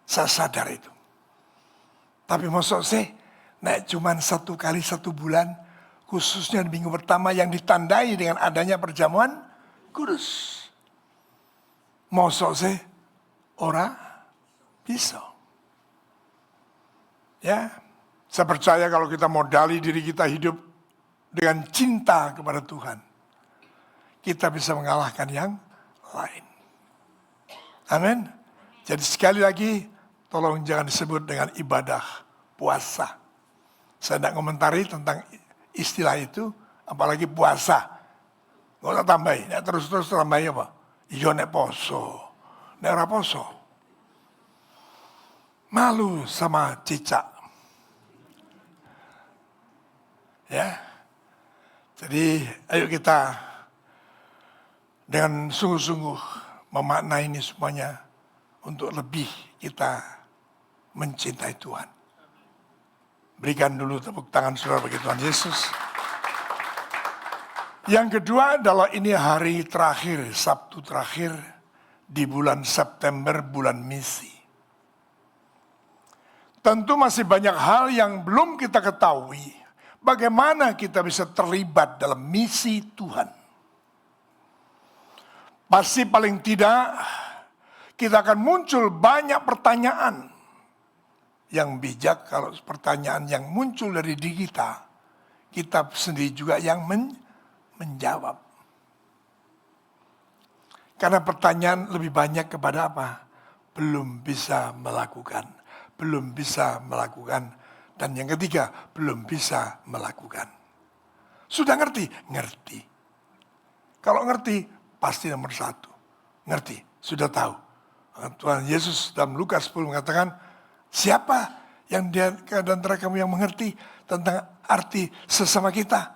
Saya sadar itu. Tapi maksud saya, naik cuma 1 kali 1 bulan, khususnya di minggu pertama yang ditandai dengan adanya perjamuan kudus. Maksud saya, ora bisa. Ya, saya percaya kalau kita modali diri kita hidup dengan cinta kepada Tuhan, kita bisa mengalahkan yang lain. Amin. Jadi sekali lagi, tolong jangan disebut dengan ibadah puasa. Saya tidak komentari tentang istilah itu, apalagi puasa. Gak usah tambahin, ya terus-terus tambahin apa? Iya nek poso, nek ora poso. Malu sama cicak. Ya. Jadi ayo kita dengan sungguh-sungguh memaknai ini semuanya untuk lebih kita mencintai Tuhan. Berikan dulu tepuk tangan saudara bagi Tuhan Yesus. Yang kedua adalah ini hari terakhir, Sabtu terakhir di bulan September, bulan misi. Tentu masih banyak hal yang belum kita ketahui. Bagaimana kita bisa terlibat dalam misi Tuhan. Pasti paling tidak kita akan muncul banyak pertanyaan. Yang bijak kalau pertanyaan yang muncul dari diri kita sendiri juga yang menjawab. Karena pertanyaan lebih banyak kepada apa? Belum bisa melakukan. Belum bisa melakukan. Dan yang ketiga, belum bisa melakukan. Sudah ngerti? Ngerti. Kalau ngerti, pasti nomor satu. Ngerti, sudah tahu. Tuhan Yesus dalam Lukas 10 mengatakan, siapa yang di antara kamu yang mengerti tentang arti sesama kita?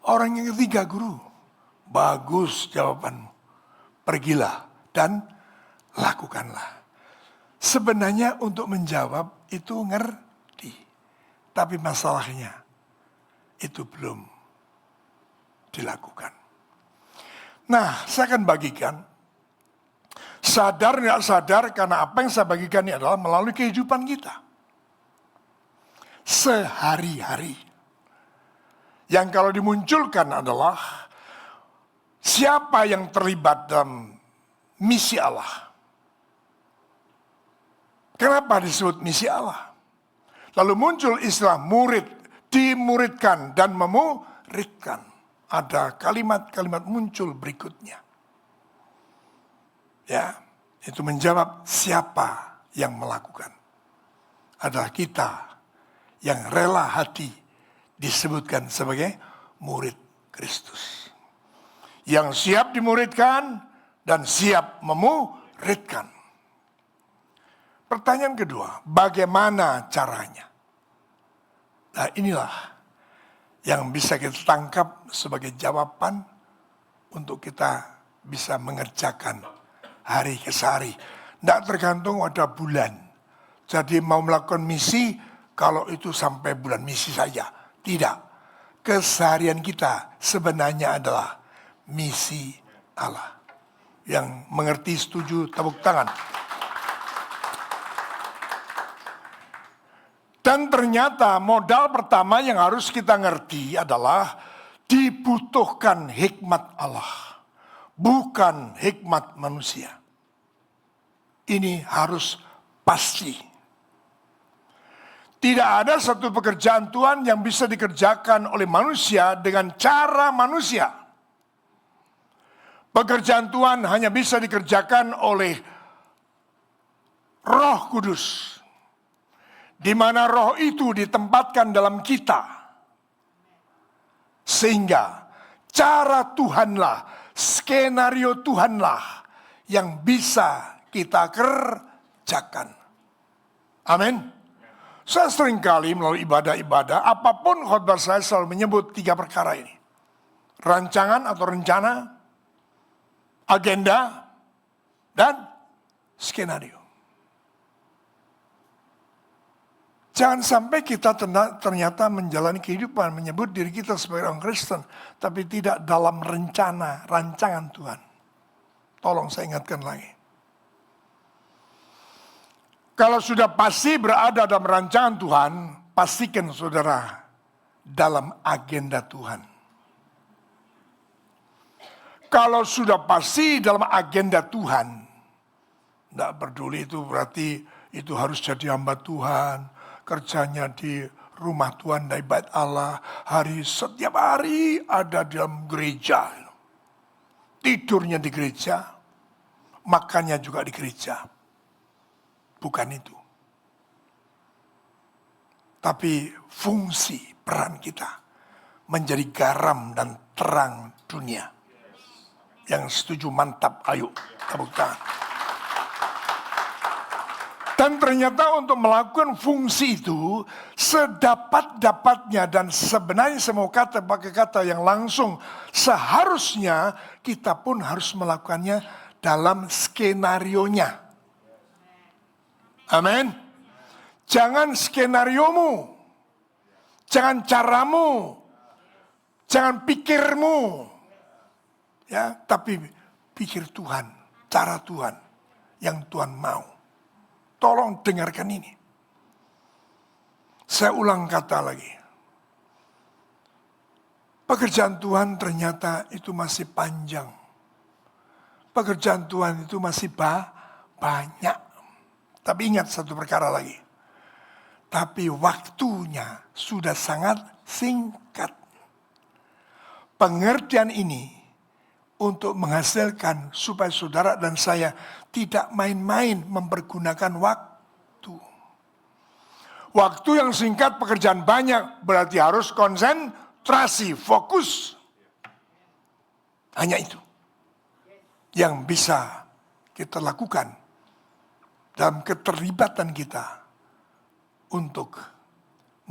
Orang yang ketiga, guru. Bagus jawabanmu. Pergilah dan lakukanlah. Sebenarnya untuk menjawab itu ngerti. Tapi masalahnya itu belum dilakukan. Nah, saya akan bagikan. Sadar nggak sadar karena apa yang saya bagikan ini adalah melalui kehidupan kita. Sehari-hari. Yang kalau dimunculkan adalah siapa yang terlibat dalam misi Allah. Kenapa disebut misi Allah? Lalu muncul istilah murid, dimuridkan dan memuridkan. Ada kalimat-kalimat muncul berikutnya. Ya, itu menjawab siapa yang melakukan. Adalah kita yang rela hati disebutkan sebagai murid Kristus. Yang siap dimuridkan dan siap memuridkan. Pertanyaan kedua, bagaimana caranya? Nah inilah yang bisa kita tangkap sebagai jawaban untuk kita bisa mengerjakan hari ke hari. Tidak tergantung pada bulan. Jadi mau melakukan misi, kalau itu sampai bulan misi saja. Tidak. Keseharian kita sebenarnya adalah misi Allah. Yang mengerti setuju tepuk tangan. Dan ternyata modal pertama yang harus kita ngerti adalah dibutuhkan hikmat Allah. Bukan hikmat manusia. Ini harus pasti. Tidak ada satu pekerjaan Tuhan yang bisa dikerjakan oleh manusia dengan cara manusia. Pekerjaan Tuhan hanya bisa dikerjakan oleh Roh Kudus. Di mana roh itu ditempatkan dalam kita. Sehingga cara Tuhanlah, skenario Tuhanlah yang bisa kita kerjakan. Amin. Saya seringkali melalui ibadah-ibadah, apapun khotbah saya selalu menyebut 3 perkara ini. Rancangan atau rencana, agenda, dan skenario. Jangan sampai kita ternyata menjalani kehidupan, menyebut diri kita sebagai orang Kristen, tapi tidak dalam rencana, rancangan Tuhan. Tolong saya ingatkan lagi. Kalau sudah pasti berada dalam rancangan Tuhan, pastikan saudara dalam agenda Tuhan. Kalau sudah pasti dalam agenda Tuhan, tidak peduli itu berarti itu harus jadi hamba Tuhan, kerjanya di rumah Tuhan dan ibadat Allah, setiap hari ada di dalam gereja, tidurnya di gereja, makannya juga di gereja. Bukan itu. Tapi fungsi peran kita menjadi garam dan terang dunia. Yang setuju mantap, ayo tepuk tangan. Dan ternyata untuk melakukan fungsi itu sedapat-dapatnya dan sebenarnya semua kata pakai kata yang langsung seharusnya kita pun harus melakukannya dalam skenarionya. Amin. Jangan skenariomu, jangan caramu, jangan pikirmu, ya, tapi pikir Tuhan, cara Tuhan yang Tuhan mau. Tolong dengarkan ini. Saya ulang kata lagi. Pekerjaan Tuhan ternyata itu masih panjang. Pekerjaan Tuhan itu masih banyak. Tapi ingat satu perkara lagi. Tapi waktunya sudah sangat singkat. Pengertian ini untuk menghasilkan supaya saudara dan saya tidak main-main mempergunakan waktu. Waktu yang singkat, pekerjaan banyak, berarti harus konsentrasi, fokus. Hanya itu yang bisa kita lakukan dalam keterlibatan kita untuk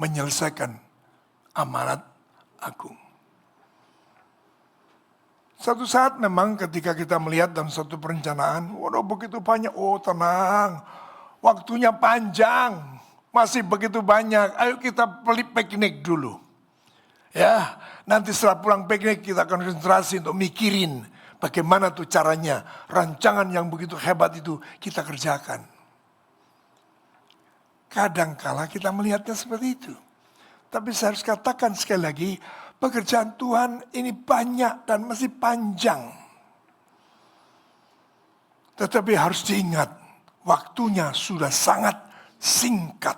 menyelesaikan amanat agung. Satu saat memang ketika kita melihat dalam satu perencanaan, waduh begitu banyak, oh tenang, waktunya panjang, masih begitu banyak, ayo kita beli piknik dulu. Ya, nanti setelah pulang piknik kita akan konsentrasi untuk mikirin bagaimana tuh caranya, rancangan yang begitu hebat itu kita kerjakan. Kadangkala kita melihatnya seperti itu. Tapi saya harus katakan sekali lagi, pekerjaan Tuhan ini banyak dan masih panjang. Tetapi harus diingat, waktunya sudah sangat singkat.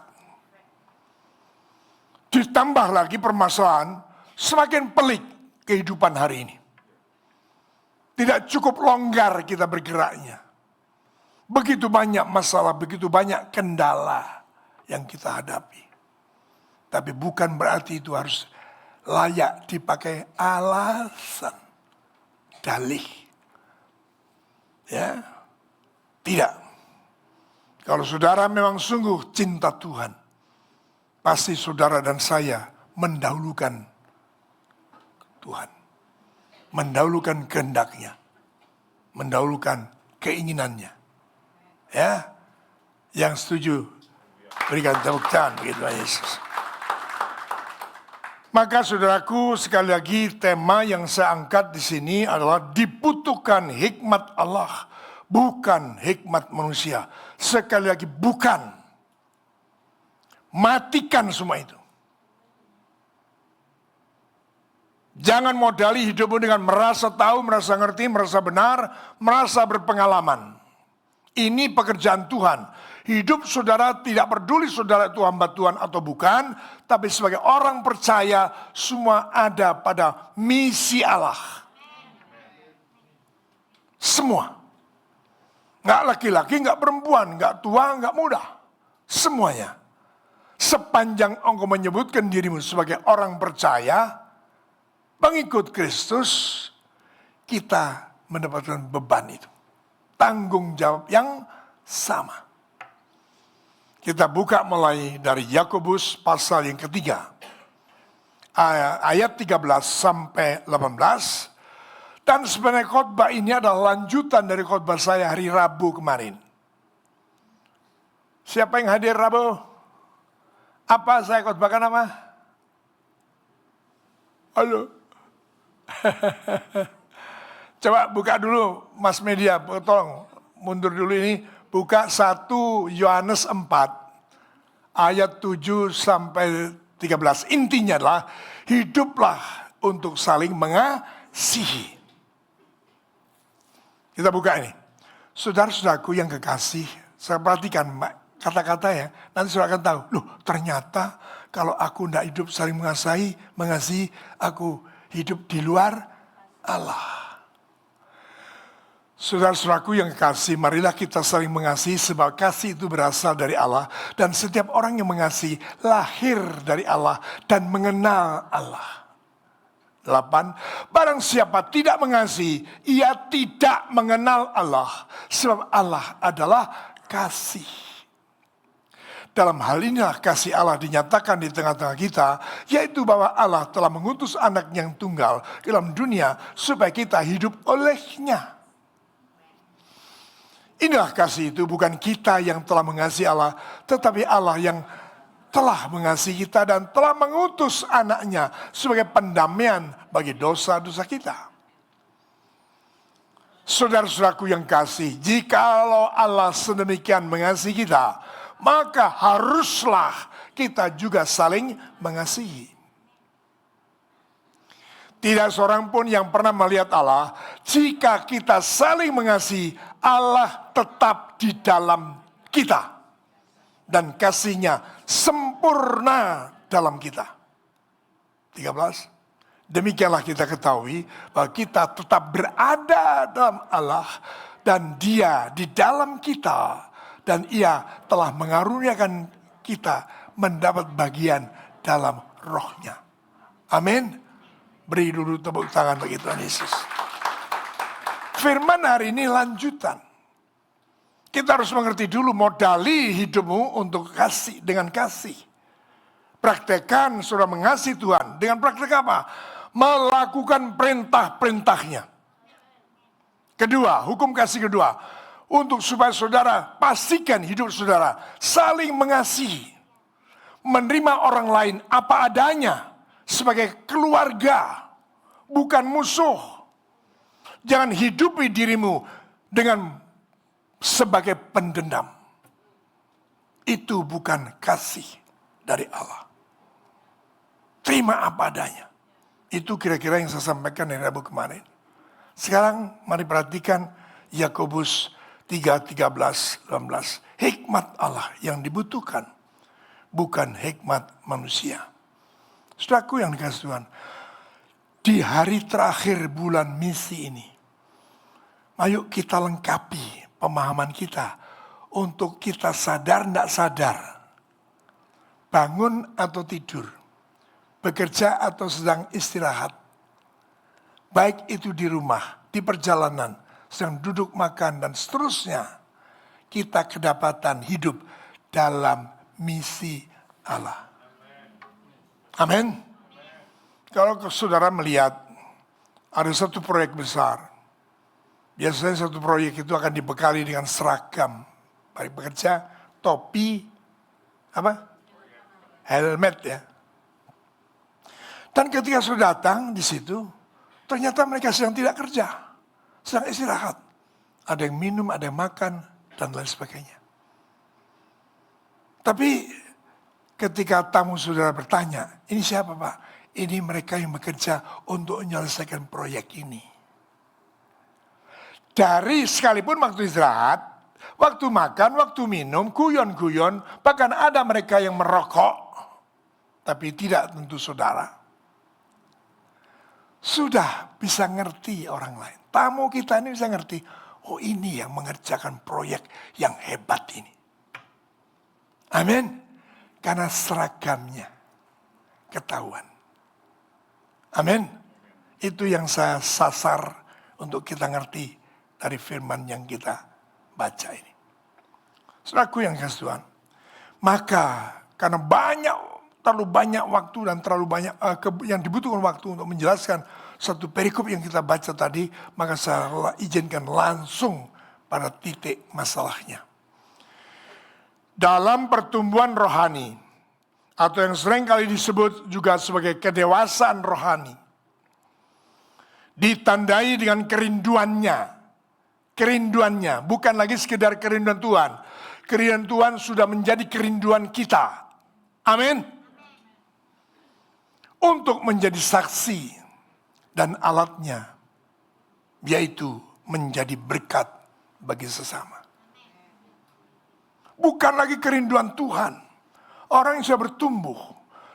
Ditambah lagi permasalahan, semakin pelik kehidupan hari ini. Tidak cukup longgar kita bergeraknya. Begitu banyak masalah, begitu banyak kendala yang kita hadapi. Tapi bukan berarti itu harus layak dipakai alasan, dalih. Ya, tidak. Kalau saudara memang sungguh cinta Tuhan, pasti saudara dan saya mendahulukan Tuhan. Mendahulukan kehendaknya. Mendahulukan keinginannya. Ya, yang setuju berikan tepuk tangan begitu Yesus. Maka saudaraku, sekali lagi tema yang saya angkat di sini adalah dibutuhkan hikmat Allah, bukan hikmat manusia. Sekali lagi bukan. Matikan semua itu. Jangan modali hidupmu dengan merasa tahu, merasa ngerti, merasa benar, merasa berpengalaman. Ini pekerjaan Tuhan. Hidup saudara tidak peduli saudara itu hamba Tuhan atau bukan, tapi sebagai orang percaya semua ada pada misi Allah. Semua. Nggak laki-laki, nggak perempuan, nggak tua, nggak muda. Semuanya. Sepanjang engkau menyebutkan dirimu sebagai orang percaya, pengikut Kristus, kita mendapatkan beban itu. Tanggung jawab yang sama. Kita buka mulai dari Yakobus pasal yang ketiga. Ayat 13 sampai 18. Dan sebenarnya khotbah ini adalah lanjutan dari khotbah saya hari Rabu kemarin. Siapa yang hadir Rabu? Apa saya khotbahkan apa? Halo. Coba buka dulu Mas Media, tolong mundur dulu ini. Buka 1 Yohanes 4 ayat 7 sampai 13. Intinya adalah hiduplah untuk saling mengasihi. Kita buka ini. Saudara-saudaraku yang kekasih, saya perhatikan kata-kata ya. Nanti saudara akan tahu, loh ternyata kalau aku tidak hidup saling mengasihi, aku hidup di luar Allah. Saudara-saudaraku yang kekasih, marilah kita saling mengasihi sebab kasih itu berasal dari Allah. Dan setiap orang yang mengasihi lahir dari Allah dan mengenal Allah. 8. Barang siapa tidak mengasihi, ia tidak mengenal Allah. Sebab Allah adalah kasih. Dalam hal inilah kasih Allah dinyatakan di tengah-tengah kita, yaitu bahwa Allah telah mengutus anak yang tunggal ke dalam dunia supaya kita hidup olehnya. Inilah kasih itu, bukan kita yang telah mengasihi Allah, tetapi Allah yang telah mengasihi kita dan telah mengutus anaknya sebagai pendamaian bagi dosa-dosa kita. Saudara-saudaraku yang kasih, jikalau Allah sedemikian mengasihi kita, maka haruslah kita juga saling mengasihi. Tidak seorang pun yang pernah melihat Allah. Jika kita saling mengasihi, Allah tetap di dalam kita. Dan kasih-Nya sempurna dalam kita. 13. Demikianlah kita ketahui bahwa kita tetap berada dalam Allah. Dan Dia di dalam kita. Dan Ia telah mengaruniakan kita mendapat bagian dalam roh-Nya. Amin. Beri dulu tepuk tangan bagi Tuhan Yesus. Firman hari ini lanjutan. Kita harus mengerti dulu modali hidupmu untuk kasih dengan kasih. Praktekkan saudara mengasihi Tuhan dengan praktek apa? Melakukan perintah-perintahnya. Kedua, hukum kasih kedua. Untuk supaya saudara pastikan hidup saudara saling mengasihi. Menerima orang lain apa adanya. Sebagai keluarga, bukan musuh. Jangan hidupi dirimu dengan sebagai pendendam. Itu bukan kasih dari Allah. Terima apa adanya. Itu kira-kira yang saya sampaikan dari Rabu kemarin. Sekarang mari perhatikan Yakobus 3:13-18. Hikmat Allah yang dibutuhkan, bukan hikmat manusia. Saudaraku yang dikasihi Tuhan, di hari terakhir bulan misi ini, ayo kita lengkapi pemahaman kita untuk kita sadar tidak sadar, bangun atau tidur, bekerja atau sedang istirahat, baik itu di rumah, di perjalanan, sedang duduk makan dan seterusnya, kita kedapatan hidup dalam misi Allah. Amin. Kalau saudara melihat ada satu proyek besar, biasanya satu proyek itu akan dibekali dengan seragam, baik bekerja, topi, helmet ya. Dan ketika sudah datang di situ, ternyata mereka sedang tidak kerja, sedang istirahat. Ada yang minum, ada yang makan, dan lain sebagainya. Tapi ketika tamu saudara bertanya, ini siapa Pak? Ini mereka yang bekerja untuk menyelesaikan proyek ini. Dari sekalipun waktu istirahat, waktu makan, waktu minum, guyon-guyon, bahkan ada mereka yang merokok, tapi tidak tentu saudara. Sudah bisa ngerti orang lain. Tamu kita ini bisa ngerti, oh ini yang mengerjakan proyek yang hebat ini. Amin. Karena seragamnya ketahuan. Amin. Itu yang saya sasar untuk kita ngerti dari firman yang kita baca ini. Saudaraku yang kasih Tuhan. Maka karena terlalu banyak waktu dan terlalu banyak yang dibutuhkan waktu untuk menjelaskan satu perikop yang kita baca tadi, maka saya izinkan langsung pada titik masalahnya. Dalam pertumbuhan rohani, atau yang sering kali disebut juga sebagai kedewasaan rohani, ditandai dengan kerinduannya. Kerinduannya, bukan lagi sekedar kerinduan Tuhan. Kerinduan Tuhan sudah menjadi kerinduan kita. Amin. Untuk menjadi saksi dan alatnya, yaitu menjadi berkat bagi sesama. Bukan lagi kerinduan Tuhan. Orang yang sudah bertumbuh.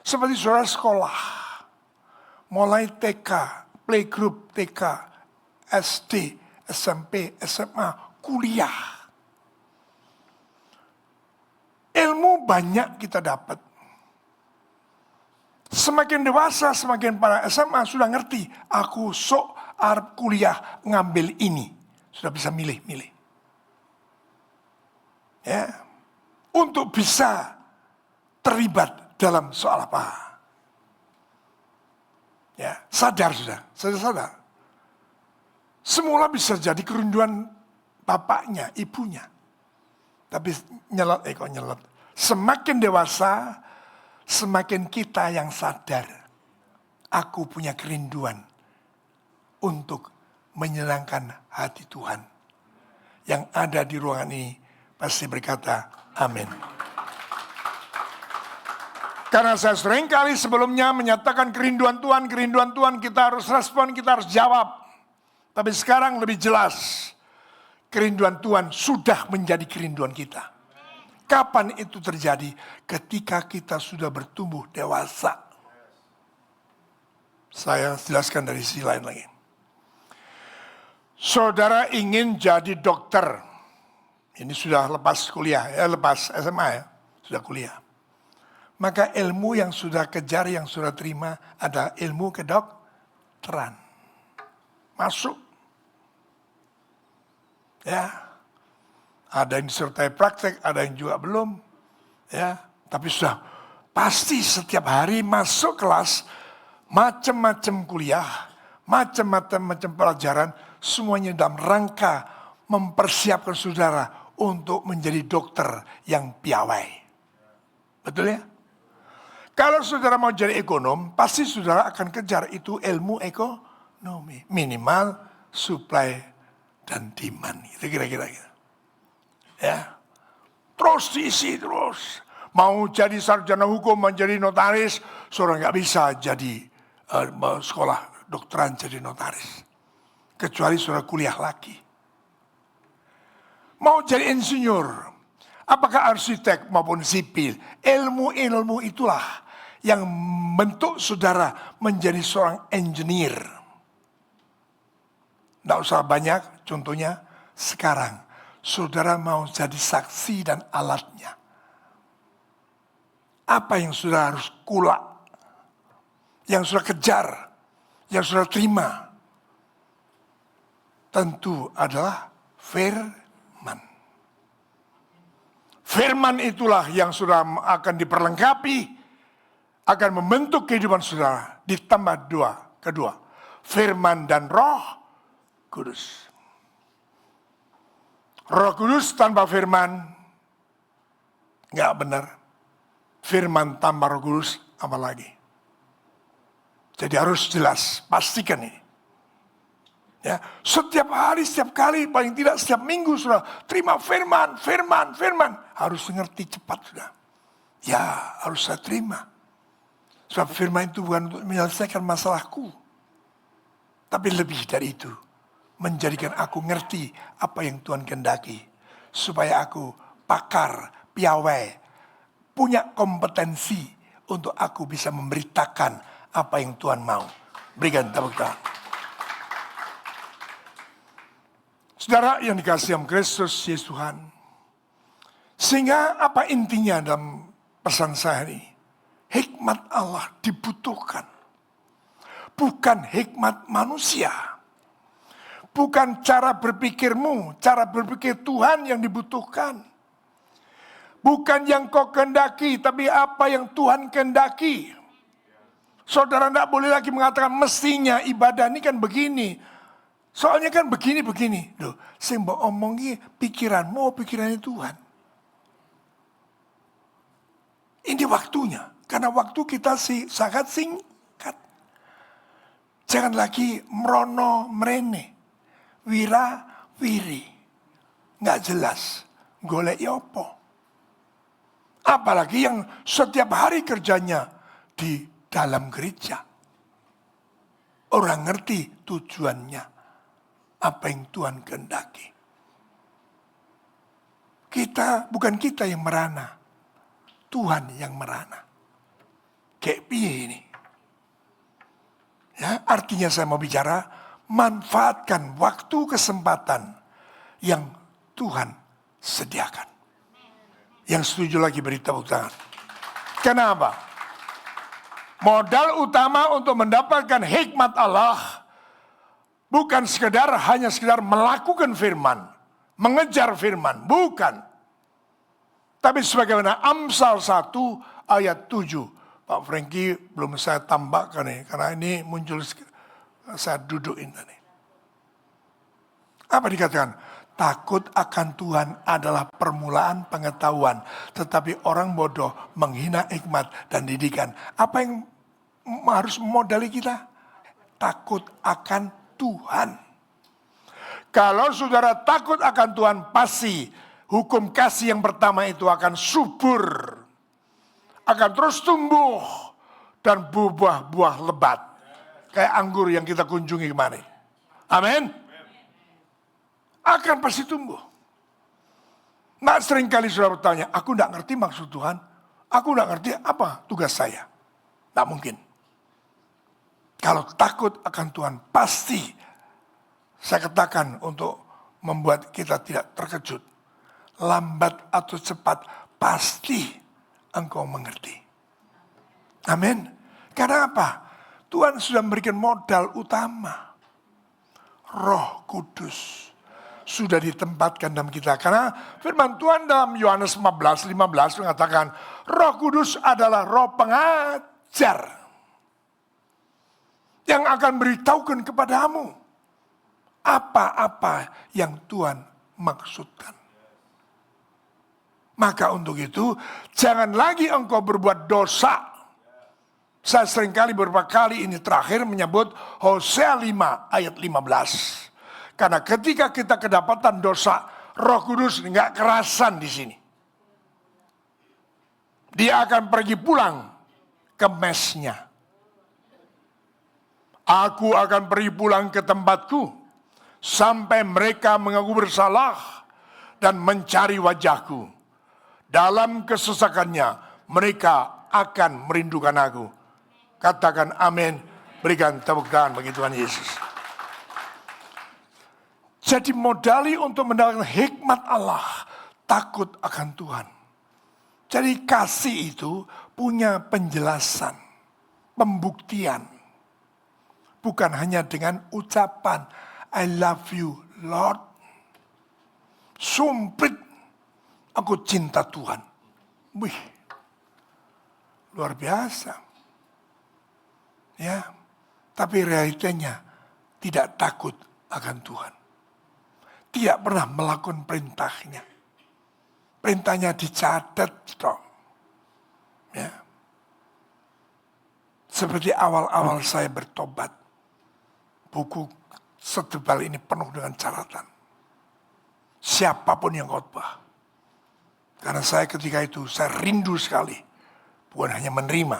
Seperti saudara sekolah. Mulai TK, playgroup TK, SD, SMP, SMA, kuliah. Ilmu banyak kita dapat. Semakin dewasa, semakin para SMA sudah ngerti. Aku arep kuliah ngambil ini. Sudah bisa milih-milih. Ya. Untuk bisa terlibat dalam soal apa. Ya, sadar sudah. Sadar. Semula bisa jadi kerinduan bapaknya, ibunya. Tapi nyelot. Semakin dewasa, semakin kita yang sadar, aku punya kerinduan untuk menyenangkan hati Tuhan. Yang ada di ruangan ini pasti berkata, amin. Karena saya seringkali sebelumnya menyatakan kerinduan Tuhan, kita harus respon, kita harus jawab. Tapi sekarang lebih jelas, kerinduan Tuhan sudah menjadi kerinduan kita. Kapan itu terjadi? Ketika kita sudah bertumbuh dewasa. Saya jelaskan dari sisi lain lagi. Saudara ingin jadi dokter. Ini sudah lepas kuliah, lepas SMA ya, sudah kuliah. Maka ilmu yang sudah kejar, yang sudah terima ada ilmu kedokteran. Masuk. Ya. Ada yang disertai praktek, ada yang juga belum. Ya, tapi sudah pasti setiap hari masuk kelas, macam-macam kuliah, macam-macam pelajaran, semuanya dalam rangka mempersiapkan saudara untuk menjadi dokter yang piawai. Betul ya? Kalau saudara mau jadi ekonom, pasti saudara akan kejar itu ilmu ekonomi. Minimal supply dan demand. Itu kira-kira. Ya. Terus diisi terus. Mau jadi sarjana hukum, menjadi notaris, saudara nggak bisa jadi sekolah dokteran jadi notaris. Kecuali saudara kuliah lagi. Mau jadi insinyur, apakah arsitek maupun sipil, ilmu-ilmu itulah yang membentuk saudara menjadi seorang engineer. Tidak usah banyak, contohnya sekarang saudara mau jadi saksi dan alatnya. Apa yang saudara harus kulak, yang saudara kejar, yang saudara terima, tentu adalah firman. Firman itulah yang sudah akan diperlengkapi, akan membentuk kehidupan saudara. Ditambah kedua, firman dan Roh Kudus. Roh Kudus tanpa firman nggak benar. Firman tanpa Roh Kudus apa lagi? Jadi harus jelas, pastikan ini. Ya, setiap hari, setiap kali, paling tidak setiap minggu sudah terima firman. Harus ngerti cepat sudah. Ya, harus saya terima. Sebab firman itu bukan untuk menyelesaikan masalahku. Tapi lebih dari itu. Menjadikan aku ngerti apa yang Tuhan kehendaki. Supaya aku pakar, piawai, punya kompetensi untuk aku bisa memberitakan apa yang Tuhan mau. Berikan tepuk tangan. Saudara yang dikasihi oleh Kristus Yesus Tuhan. Sehingga apa intinya dalam pesan saya ini? Hikmat Allah dibutuhkan. Bukan hikmat manusia. Bukan cara berpikirmu, cara berpikir Tuhan yang dibutuhkan. Bukan yang kau kehendaki, tapi apa yang Tuhan kehendaki. Saudara tidak boleh lagi mengatakan mestinya ibadah ini kan begini. Soalnya kan begini. Loh, saya mau omongi pikiranmu, pikirannya Tuhan. Ini waktunya. Karena waktu kita sangat singkat. Jangan lagi merono merene. Wira wiri. Nggak jelas. Golek apa. Apalagi yang setiap hari kerjanya di dalam gereja. Orang ngerti tujuannya. Apa yang Tuhan kehendaki. Bukan kita yang merana. Tuhan yang merana. Kayak piye ini. Ya, artinya saya mau bicara, manfaatkan waktu kesempatan yang Tuhan sediakan. Yang setuju lagi beri tepuk tangan. Kenapa? Modal utama untuk mendapatkan hikmat Allah bukan hanya sekedar melakukan firman, mengejar firman, bukan. Tapi sebagaimana Amsal 1 ayat 7. Pak Franky belum saya tambahkan nih, karena ini muncul saya dudukin tadi. Apa dikatakan? Takut akan Tuhan adalah permulaan pengetahuan, tetapi orang bodoh menghina hikmat dan didikan. Apa yang harus modali kita? Takut akan Tuhan. Kalau saudara takut akan Tuhan, pasti hukum kasih yang pertama itu akan subur, akan terus tumbuh dan buah-buah lebat, kayak anggur yang kita kunjungi kemarin. Amin. Akan pasti tumbuh. Nggak seringkali saudara bertanya, aku nggak ngerti maksud Tuhan, aku nggak ngerti apa tugas saya. Nggak mungkin. Kalau takut akan Tuhan, pasti saya katakan untuk membuat kita tidak terkejut. Lambat atau cepat, pasti engkau mengerti. Amin. Karena apa? Tuhan sudah memberikan modal utama. Roh Kudus sudah ditempatkan dalam kita. Karena firman Tuhan dalam Yohanes 15 mengatakan, Roh Kudus adalah roh pengajar yang akan beritahukan kepadamu apa-apa yang Tuhan maksudkan. Maka untuk itu, jangan lagi engkau berbuat dosa. Saya seringkali beberapa kali ini terakhir menyebut Hosea 5 ayat 15. Karena ketika kita kedapatan dosa, Roh Kudus nggak kerasan di sini. Dia akan pergi pulang ke mesnya. Aku akan pergi pulang ke tempatku sampai mereka mengaku bersalah dan mencari wajahku. Dalam kesesakannya mereka akan merindukan aku. Katakan amin. Berikan tepuk tangan bagi Tuhan Yesus. Jadi modali untuk mendapatkan hikmat Allah, takut akan Tuhan. Jadi kasih itu punya penjelasan, pembuktian. Bukan hanya dengan ucapan, I love you Lord. Sumprit, aku cinta Tuhan. Wih, luar biasa. Ya, tapi realitanya tidak takut akan Tuhan. Tidak pernah melakukan perintahnya. Perintahnya dicatat toh. Ya. Seperti awal-awal saya bertobat. Buku setebal ini penuh dengan catatan. Siapapun yang khotbah. Karena saya ketika itu saya rindu sekali. Bukan hanya menerima.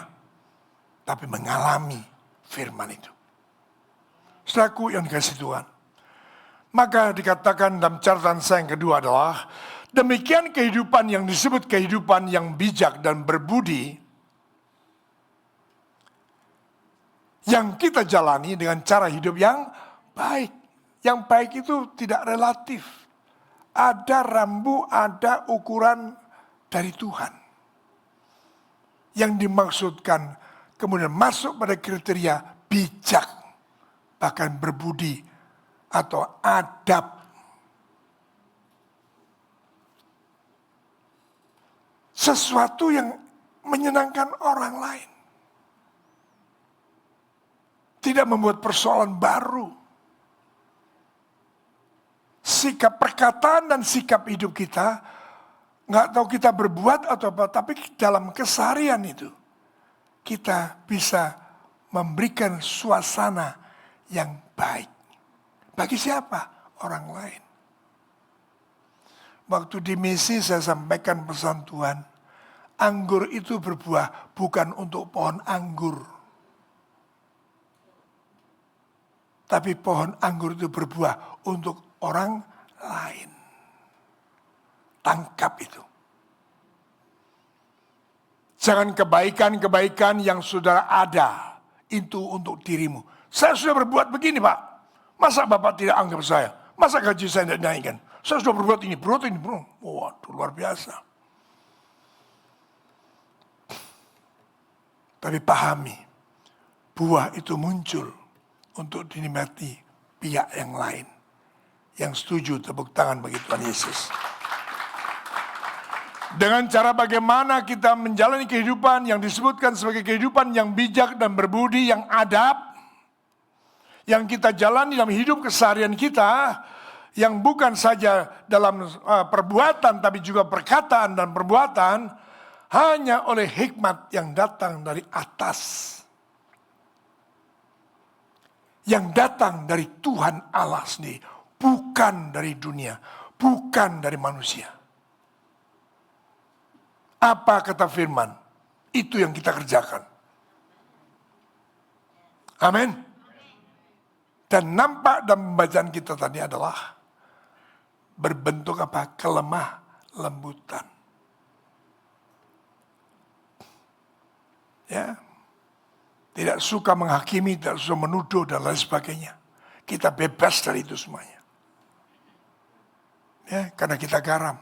Tapi mengalami firman itu. Saudaraku yang dikasihi Tuhan. Maka dikatakan dalam catatan saya yang kedua adalah, demikian kehidupan yang disebut kehidupan yang bijak dan berbudi, yang kita jalani dengan cara hidup yang baik. Yang baik itu tidak relatif. Ada rambu, ada ukuran dari Tuhan. Yang dimaksudkan kemudian masuk pada kriteria bijak, bahkan berbudi, atau adab. Sesuatu yang menyenangkan orang lain. Tidak membuat persoalan baru. Sikap perkataan dan sikap hidup kita, nggak tahu kita berbuat atau apa, tapi dalam keseharian itu, kita bisa memberikan suasana yang baik. Bagi siapa? Orang lain. Waktu di misi saya sampaikan pesan Tuhan. Anggur itu berbuah bukan untuk pohon anggur. Tapi pohon anggur itu berbuah untuk orang lain. Tangkap itu. Jangan kebaikan-kebaikan yang saudara ada. Itu untuk dirimu. Saya sudah berbuat begini Pak. Masa Bapak tidak anggap saya? Masa gaji saya tidak naikkan? Saya sudah berbuat ini. Waduh, luar biasa. Tapi pahami, buah itu muncul untuk dinikmati pihak yang lain. Yang setuju, tepuk tangan bagi Tuhan Yesus. Dengan cara bagaimana kita menjalani kehidupan yang disebutkan sebagai kehidupan yang bijak dan berbudi, yang adab, yang kita jalani dalam hidup keseharian kita, yang bukan saja dalam perbuatan tapi juga perkataan dan perbuatan hanya oleh hikmat yang datang dari atas. Yang datang dari Tuhan Allah sendiri, bukan dari dunia, bukan dari manusia. Apa kata firman? Itu yang kita kerjakan. Amin. Dan nampak dalam pembacaan kita tadi adalah berbentuk apa? Kelemah lembutan. Ya. Tidak suka menghakimi, tidak suka menuduh dan lain sebagainya. Kita bebas dari itu semuanya. Ya, karena kita garam.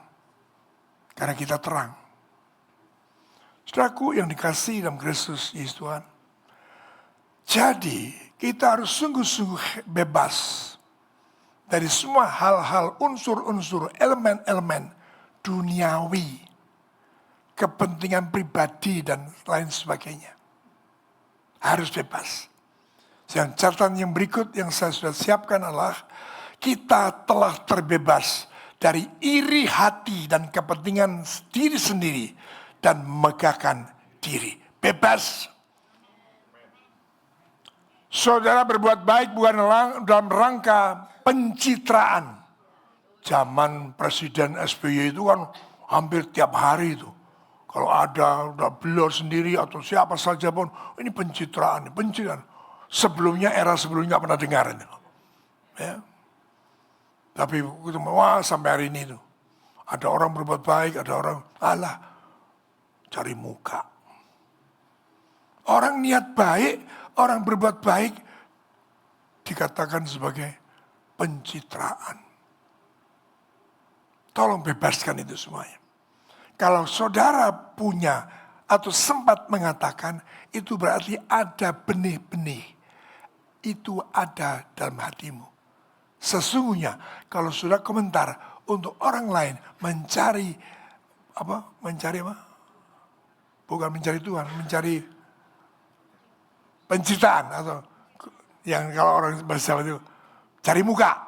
Karena kita terang. Saudaraku yang dikasihi dalam Kristus Yesus Tuhan. Jadi kita harus sungguh-sungguh bebas dari semua hal-hal, unsur-unsur, elemen-elemen duniawi, kepentingan pribadi dan lain sebagainya. Harus bebas. Yang catatan yang berikut yang saya sudah siapkan adalah kita telah terbebas dari iri hati dan kepentingan diri sendiri dan megahkan diri. Bebas. Saudara berbuat baik bukan dalam rangka pencitraan. Zaman Presiden SBY itu kan hampir tiap hari itu. Kalau ada beliau sendiri atau siapa saja pun, ini pencitraan. Sebelumnya, era sebelumnya nggak pernah dengar. Ya. Tapi wah sampai hari ini tuh. Ada orang berbuat baik, ada orang, cari muka. Orang niat baik, orang berbuat baik, dikatakan sebagai pencitraan. Tolong bebaskan itu semuanya. Kalau saudara punya atau sempat mengatakan, itu berarti ada benih-benih. Itu ada dalam hatimu. Sesungguhnya kalau sudah komentar untuk orang lain mencari apa? Bukan mencari Tuhan, mencari pencitraan atau yang kalau orang bersama itu cari muka.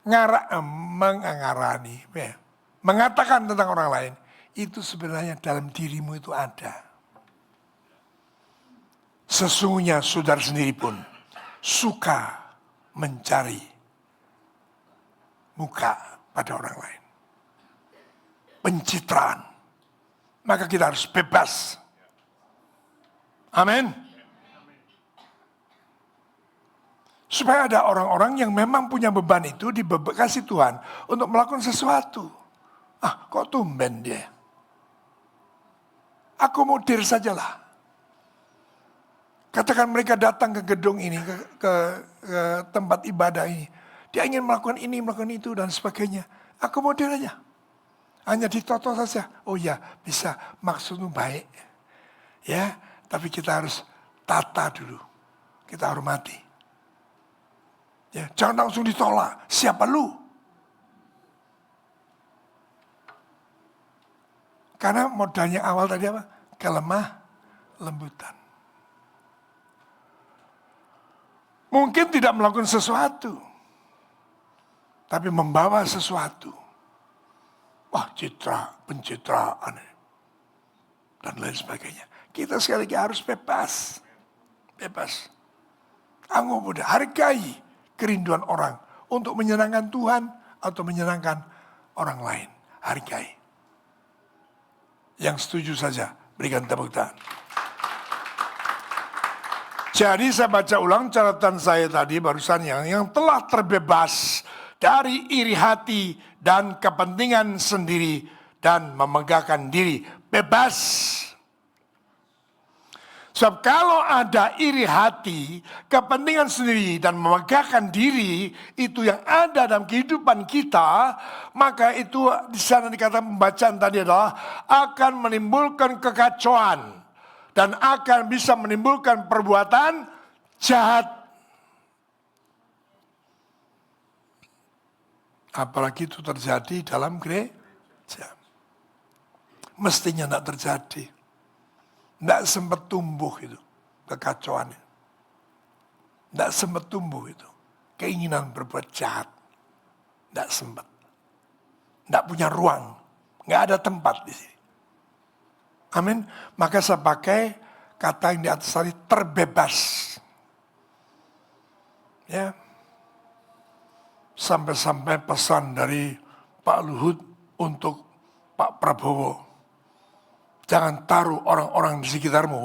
Mengarani, mengatakan tentang orang lain, itu sebenarnya dalam dirimu itu ada. Sesungguhnya saudara sendiri pun suka mencari muka pada orang lain. Pencitraan. Maka kita harus bebas. Amin. Supaya ada orang-orang yang memang punya beban itu dikasih Tuhan untuk melakukan sesuatu. Kok tumben dia? Akomodir sajalah. Katakan mereka datang ke gedung ini, ke tempat ibadah ini. Dia ingin melakukan ini, melakukan itu, dan sebagainya. Akomodir aja. Hanya ditoto saja. Oh ya, bisa. Maksudmu baik. Ya, tapi kita harus tata dulu. Kita hormati. Ya, jangan langsung ditolak. Siapa lu? Karena modalnya awal tadi apa? Kelemah lembutan. Mungkin tidak melakukan sesuatu. Tapi membawa sesuatu. Wah, pencitraan. Dan lain sebagainya. Kita sekali lagi harus bebas. Bebas. Anggup muda, hargai kerinduan orang untuk menyenangkan Tuhan atau menyenangkan orang lain. Hargai. Yang setuju saja, berikan tepuk tangan. Jadi saya baca ulang catatan saya tadi barusan yang telah terbebas dari iri hati dan kepentingan sendiri dan memegahkan diri. Bebas. Sebab kalau ada iri hati, kepentingan sendiri dan memegahkan diri, itu yang ada dalam kehidupan kita, maka itu di sana dikatakan pembacaan tadi adalah akan menimbulkan kekacauan dan akan bisa menimbulkan perbuatan jahat. Apalagi itu terjadi dalam gereja. Mestinya tidak terjadi. Tidak sempat tumbuh itu, kekacauan. Tidak sempat tumbuh itu. keinginan berbuat jahat. Tidak sempat. Tidak punya ruang. Nggak ada tempat di sini. Amin. Maka saya pakai kata yang di atas tadi, terbebas. Ya. Sampai-sampai pesan dari Pak Luhut untuk Pak Prabowo. Jangan taruh orang-orang di sekitarmu,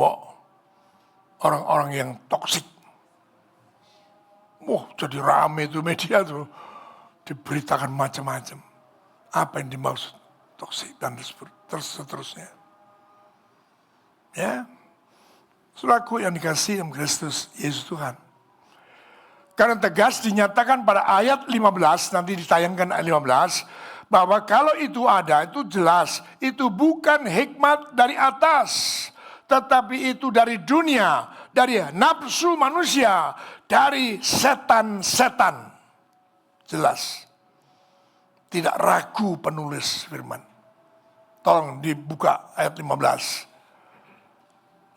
orang-orang yang toksik. Jadi rame itu media tuh. Diberitakan macam-macam. Apa yang dimaksud toksik dan seterusnya. Ya. Saudaraku yang dikasihi dalam Kristus Yesus Tuhan. Karena tegas dinyatakan pada ayat 15, nanti ditayangkan ayat 15, bahwa kalau itu ada, itu jelas, itu bukan hikmat dari atas, tetapi itu dari dunia, dari nafsu manusia, dari setan-setan. Jelas. Tidak ragu penulis firman. Tolong dibuka ayat 15.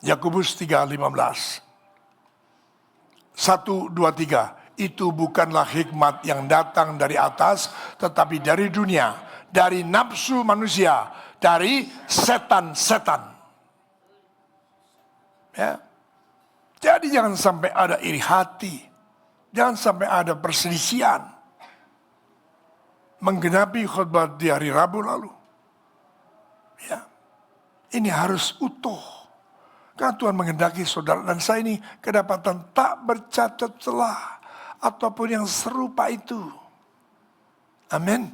Yakobus 3:15. 1, 2, 3. Itu bukanlah hikmat yang datang dari atas, tetapi dari dunia, dari nafsu manusia, dari setan-setan. Ya. Jadi jangan sampai ada iri hati, jangan sampai ada perselisihan. Menggenapi khotbah di hari Rabu lalu. Ya. Ini harus utuh. Karena Tuhan menghendaki saudara dan saya ini kedapatan tak bercacat celah ataupun yang serupa itu. Amin.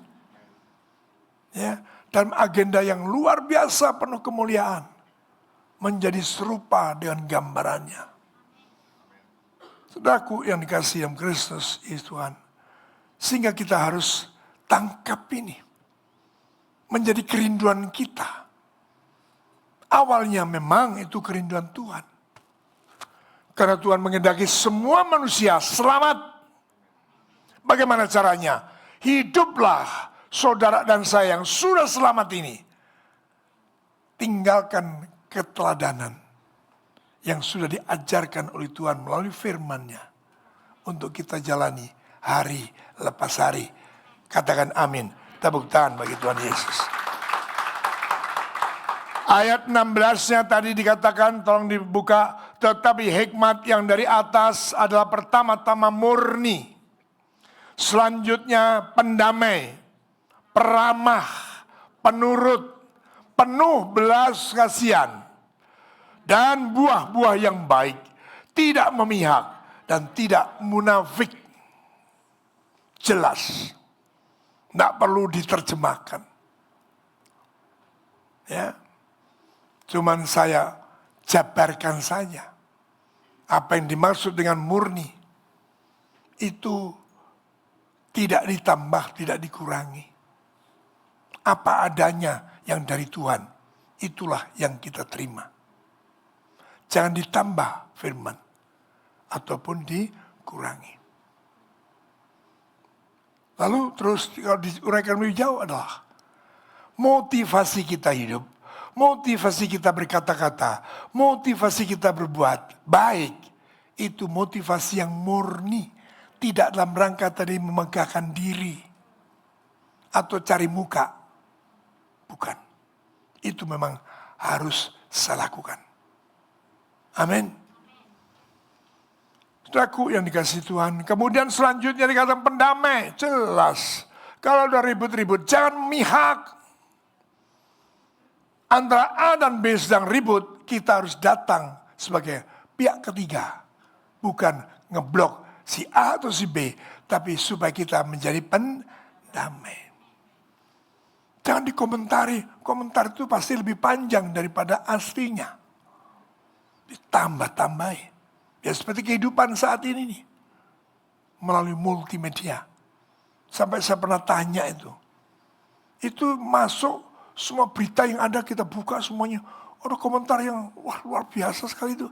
Ya, dalam agenda yang luar biasa penuh kemuliaan menjadi serupa dengan gambarannya. Saudaraku yang dikasihi dalam Kristus Yesus Tuhan, sehingga kita harus tangkap ini menjadi kerinduan kita. Awalnya memang itu kerinduan Tuhan. Karena Tuhan menghendaki semua manusia selamat. Bagaimana caranya? Hiduplah saudara dan saya yang sudah selamat ini. Tinggalkan keteladanan yang sudah diajarkan oleh Tuhan melalui firman-Nya. Untuk kita jalani hari lepas hari. Katakan amin. Tepuk tangan bagi Tuhan Yesus. Ayat 16-nya tadi dikatakan, tolong dibuka. Tetapi hikmat yang dari atas adalah pertama-tama murni. Selanjutnya pendamai, peramah, penurut, penuh belas kasihan. Dan buah-buah yang baik, tidak memihak dan tidak munafik. Jelas. Tidak perlu diterjemahkan. Ya. Cuman saya jabarkan saja. Apa yang dimaksud dengan murni. Itu tidak ditambah, tidak dikurangi. Apa adanya yang dari Tuhan. Itulah yang kita terima. Jangan ditambah firman. Ataupun dikurangi. Lalu terus kalau diuraikan lebih jauh adalah motivasi kita hidup. Motivasi kita berkata-kata, motivasi kita berbuat baik, itu motivasi yang murni. Tidak dalam rangka tadi memegahkan diri atau cari muka. Bukan. Itu memang harus saya lakukan. Amin. Saudaraku yang dikasihi Tuhan. Kemudian selanjutnya dikatakan pendamai. Jelas. Kalau udah ribut-ribut, jangan mihak. Antara A dan B sedang ribut, kita harus datang sebagai pihak ketiga. Bukan ngeblok si A atau si B, tapi supaya kita menjadi pendamai. Jangan dikomentari, komentar itu pasti lebih panjang daripada aslinya. Ditambah-tambahi. Ya seperti kehidupan saat ini nih. Melalui multimedia. Sampai saya pernah tanya itu. Itu masuk semua berita yang ada kita buka semuanya. Ada komentar yang wah luar biasa sekali itu.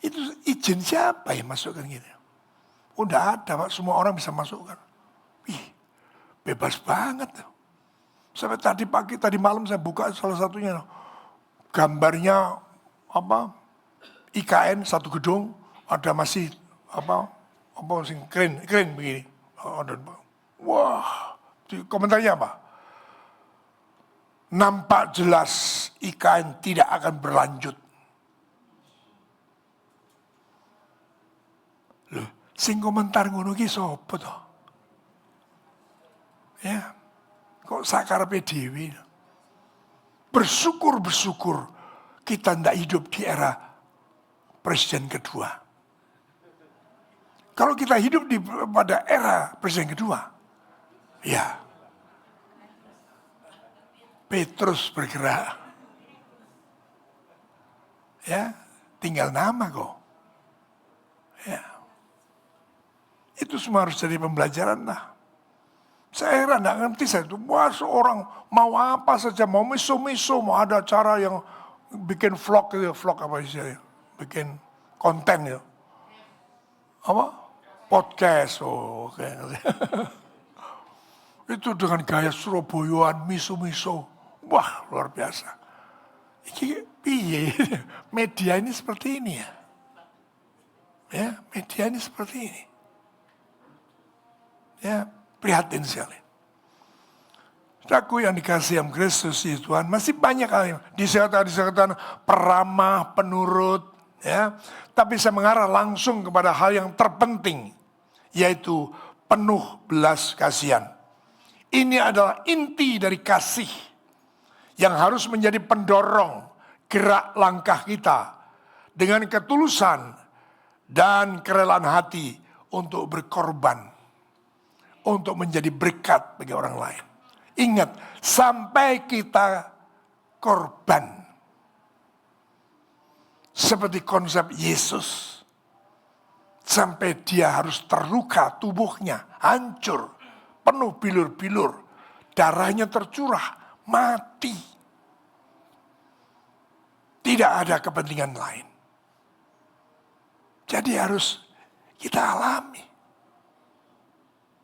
Itu izin siapa yang masukkan gitu? Udah ada Pak, semua orang bisa masukkan. Ih, bebas banget. Sampai tadi pagi, tadi malam saya buka salah satunya. Gambarnya apa? IKN satu gedung, ada masih apa? apa sing keren begini. Wah, komentarnya apa? Nampak jelas IKN tidak akan berlanjut. Loh, sing komentar ngono ki sapa to? Ya, kok sakarepe dhewe. Bersyukur kita tidak hidup di era presiden kedua. Kalau kita hidup pada era presiden kedua, ya Petrus bergerak. Ya, tinggal nama kok. Ya. Itu semua harus jadi pembelajaran lah. Saya heran, gak ngerti saya itu. Wah, seorang mau apa saja, mau miso-miso, mau ada cara yang bikin vlog apa istilahnya, bikin konten ya. Apa? Podcast, oke. Itu dengan gaya Surabayaan, miso-miso. Wah, luar biasa. Ini piye? Media ini seperti ini ya. Ya, media ini seperti ini. Ya, prihatin sekali. Aku yang dikasih yang Kristus ya Tuhan, masih banyak hal yang disebutkan peramah, penurut, ya. Tapi saya mengarah langsung kepada hal yang terpenting, yaitu penuh belas kasihan. Ini adalah inti dari kasih yang harus menjadi pendorong gerak langkah kita dengan ketulusan dan kerelaan hati untuk berkorban, untuk menjadi berkat bagi orang lain. Ingat, sampai kita korban. Seperti konsep Yesus. Sampai dia harus terluka tubuhnya, hancur, penuh bilur-bilur. Darahnya tercurah, mati. Tidak ada kepentingan lain. Jadi harus kita alami.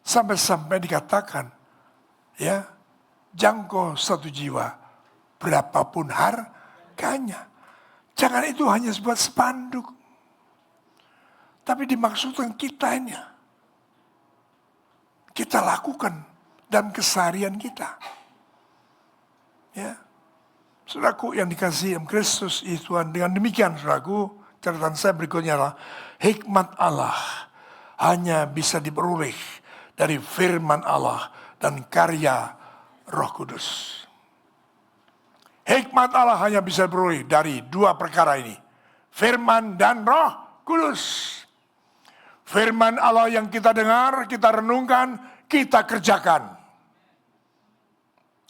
Sampai-sampai dikatakan, ya, jangkau satu jiwa, berapapun harganya. Jangan itu hanya sebuah spanduk. Tapi dimaksudkan kitanya. Kita lakukan dalam keseharian kita. Ya. Saudaraku yang dikasihi Kristus Tuhan, dengan demikian saudaraku, catatan saya berikutnya adalah hikmat Allah hanya bisa diperoleh dari firman Allah dan karya Roh Kudus. Hikmat Allah hanya bisa diperoleh dari dua perkara ini, firman dan Roh Kudus. Firman Allah yang kita dengar, kita renungkan, kita kerjakan.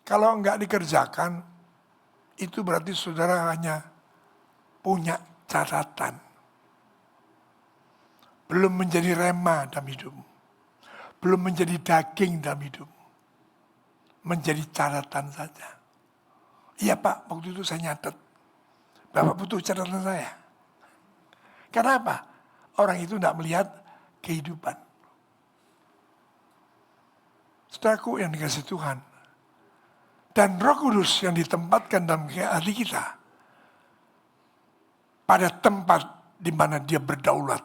Kalau enggak dikerjakan, itu berarti saudara hanya punya catatan. Belum menjadi rema dalam hidupmu. Belum menjadi daging dalam hidupmu. Menjadi catatan saja. Iya Pak, waktu itu saya nyatet. Bapak butuh catatan saya. Karena apa? Orang itu tidak melihat kehidupan. Saudaraku yang dikasih Tuhan. Dan Roh Kudus yang ditempatkan dalam hati kita. Pada tempat di mana dia berdaulat.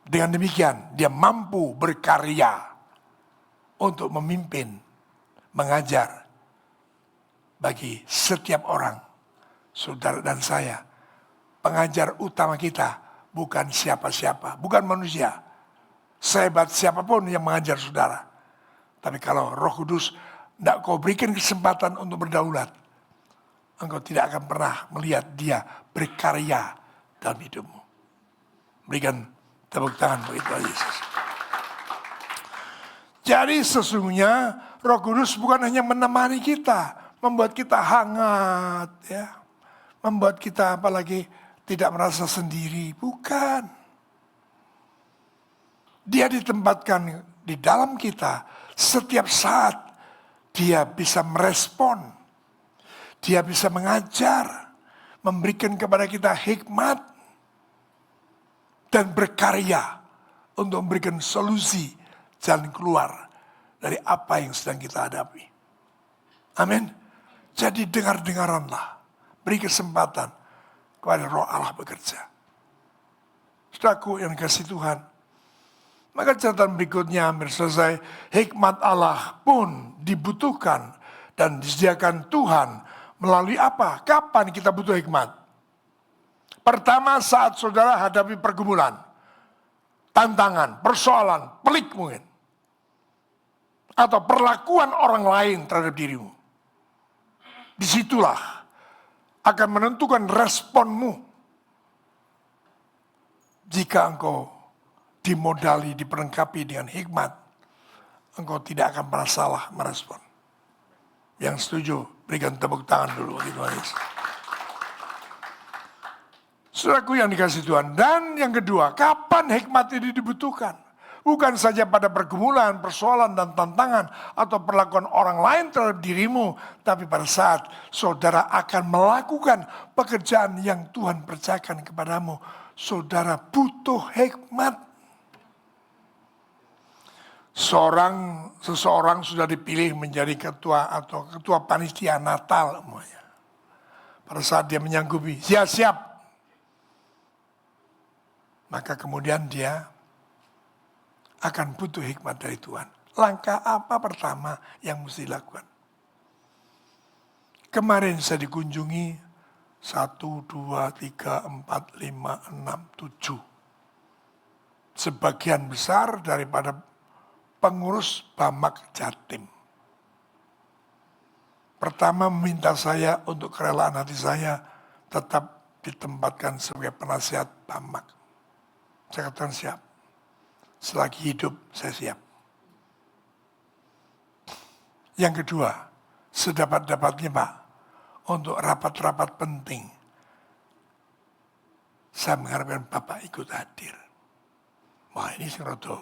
Dengan demikian dia mampu berkarya untuk memimpin, mengajar bagi setiap orang, saudara dan saya. Pengajar utama kita bukan siapa-siapa, bukan manusia. Sehebat siapapun yang mengajar saudara. Tapi kalau Roh Kudus tidak kau berikan kesempatan untuk berdaulat, engkau tidak akan pernah melihat dia berkarya dalam hidupmu. Berikan tepuk tangan bagi Tuhan Yesus. Jadi sesungguhnya Roh Kudus bukan hanya menemani kita, membuat kita hangat, ya, membuat kita apalagi tidak merasa sendiri, bukan. Dia ditempatkan di dalam kita setiap saat. Dia bisa merespon, dia bisa mengajar, memberikan kepada kita hikmat, dan berkarya untuk memberikan solusi jalan keluar dari apa yang sedang kita hadapi. Amin. Jadi dengar-dengaranlah, beri kesempatan kepada Roh Allah bekerja. Saudaraku yang kasih Tuhan. Maka catatan berikutnya hampir selesai. Hikmat Allah pun dibutuhkan dan disediakan Tuhan melalui apa? Kapan kita butuh hikmat? Pertama saat saudara hadapi pergumulan, tantangan, persoalan, pelik mungkin. Atau perlakuan orang lain terhadap dirimu. Disitulah akan menentukan responmu. Jika engkau dimodali, diperlengkapi dengan hikmat, engkau tidak akan pernah salah merespon. Yang setuju, berikan tepuk tangan dulu bagi Tuhan Yesus. Saudaraku yang dikasih Tuhan. Dan yang kedua, kapan hikmat ini dibutuhkan? Bukan saja pada pergumulan, persoalan, dan tantangan, atau perlakuan orang lain terhadap dirimu, tapi pada saat saudara akan melakukan pekerjaan yang Tuhan percayakan kepadamu, saudara butuh hikmat. Seseorang sudah dipilih menjadi ketua atau ketua panitia Natal. Pada saat dia menyanggupi, siap-siap. Maka kemudian dia akan butuh hikmat dari Tuhan. Langkah apa pertama yang mesti dilakukan? Kemarin saya dikunjungi 1, 2, 3, 4, 5, 6, 7. Sebagian besar daripada pengurus Bamak Jatim. Pertama meminta saya untuk kerelaan hati saya tetap ditempatkan sebagai penasihat Bamak. Saya katakan siap. Selagi hidup saya siap. Yang kedua, sedapat-dapatnya Pak, untuk rapat-rapat penting, saya mengharapkan Bapak ikut hadir. Wah ini sih rodo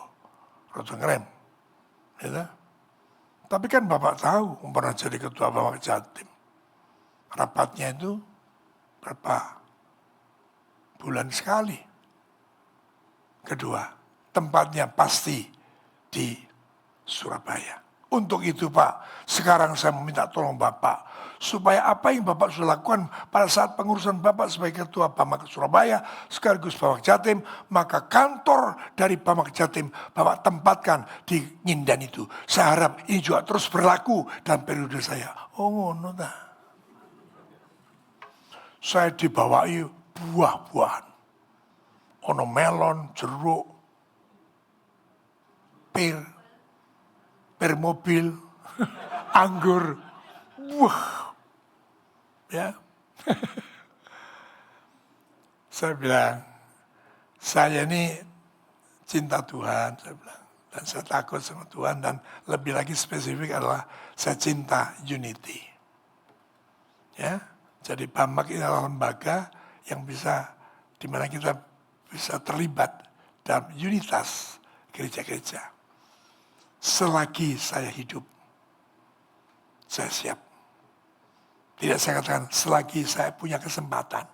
ngerem. Ya, tapi kan Bapak tahu, pernah jadi ketua Bapak Jatim. Rapatnya itu berapa bulan sekali. Kedua, tempatnya pasti di Surabaya. Untuk itu Pak, sekarang saya meminta tolong Bapak, supaya apa yang Bapak sudah lakukan pada saat pengurusan Bapak sebagai Ketua Bamak Surabaya, sekaligus Bamak Jatim, maka kantor dari Bamak Jatim Bapak tempatkan di Nyindan itu. Saya harap ini juga terus berlaku dalam periode saya. Oh ngono ta. Saya dibawai buah-buahan. Ono melon, jeruk, pir mobil, anggur, wah, ya. Saya bilang, saya ini cinta Tuhan, saya bilang, dan saya takut sama Tuhan, dan lebih lagi spesifik adalah saya cinta unity. Ya, jadi Bamak ini adalah lembaga yang bisa, di mana kita bisa terlibat dalam unitas gereja-gereja. Selagi saya hidup, saya siap. Tidak saya katakan selagi saya punya kesempatan.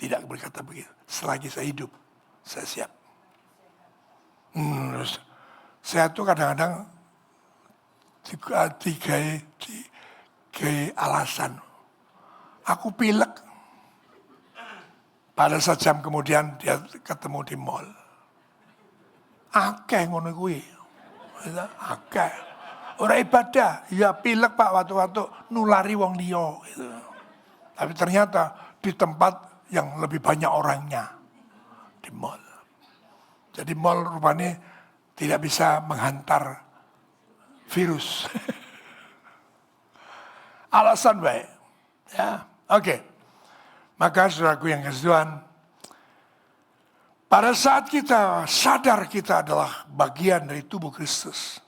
Tidak berkata begitu. Selagi saya hidup, saya siap. Saya tuh kadang-kadang tiga alasan. Aku pilek. Pada 1 jam kemudian dia ketemu di mall. Akeh ngono kuwi. Akeh. Ora ibadah, ya pilek Pak waktu-waktu nulari wong liya gitu. Tapi ternyata di tempat yang lebih banyak orangnya di mall. Jadi mall rupanya tidak bisa menghantar virus. Alasan baik. Ya, oke. Maka saudaraku yang kasih Tuhan, pada saat kita sadar kita adalah bagian dari tubuh Kristus,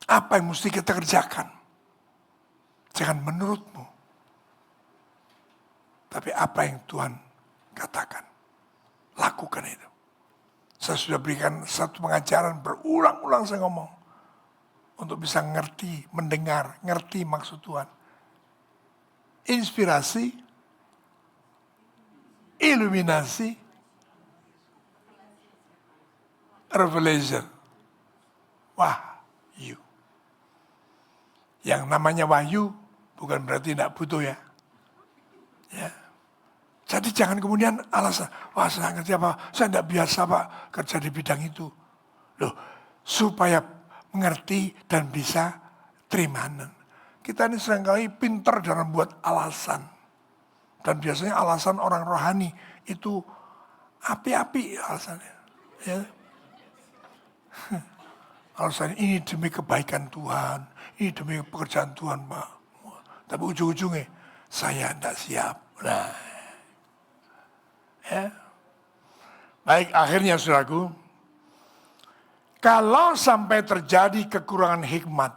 apa yang mesti kita kerjakan? Jangan menurutmu, tapi apa yang Tuhan katakan. Lakukan itu. Saya sudah berikan satu pengajaran berulang-ulang saya ngomong. Untuk bisa ngerti, mendengar, ngerti maksud Tuhan. Inspirasi, iluminasi, revelation, wahyu. Yang namanya wahyu bukan berarti tidak butuh ya. Jadi jangan kemudian alasan, wah saya ngerti apa, saya tidak biasa Pak kerja di bidang itu. Loh, supaya mengerti dan bisa terimanan. Kita ini seringkali pinter dalam buat alasan. Dan biasanya alasan orang rohani itu api-api alasannya. Ya. Alasan ini demi kebaikan Tuhan, ini demi pekerjaan Tuhan Pak. Tapi ujung-ujungnya, saya tidak siap. Nah, ya. Baik, akhirnya saudaraku, kalau sampai terjadi kekurangan hikmat,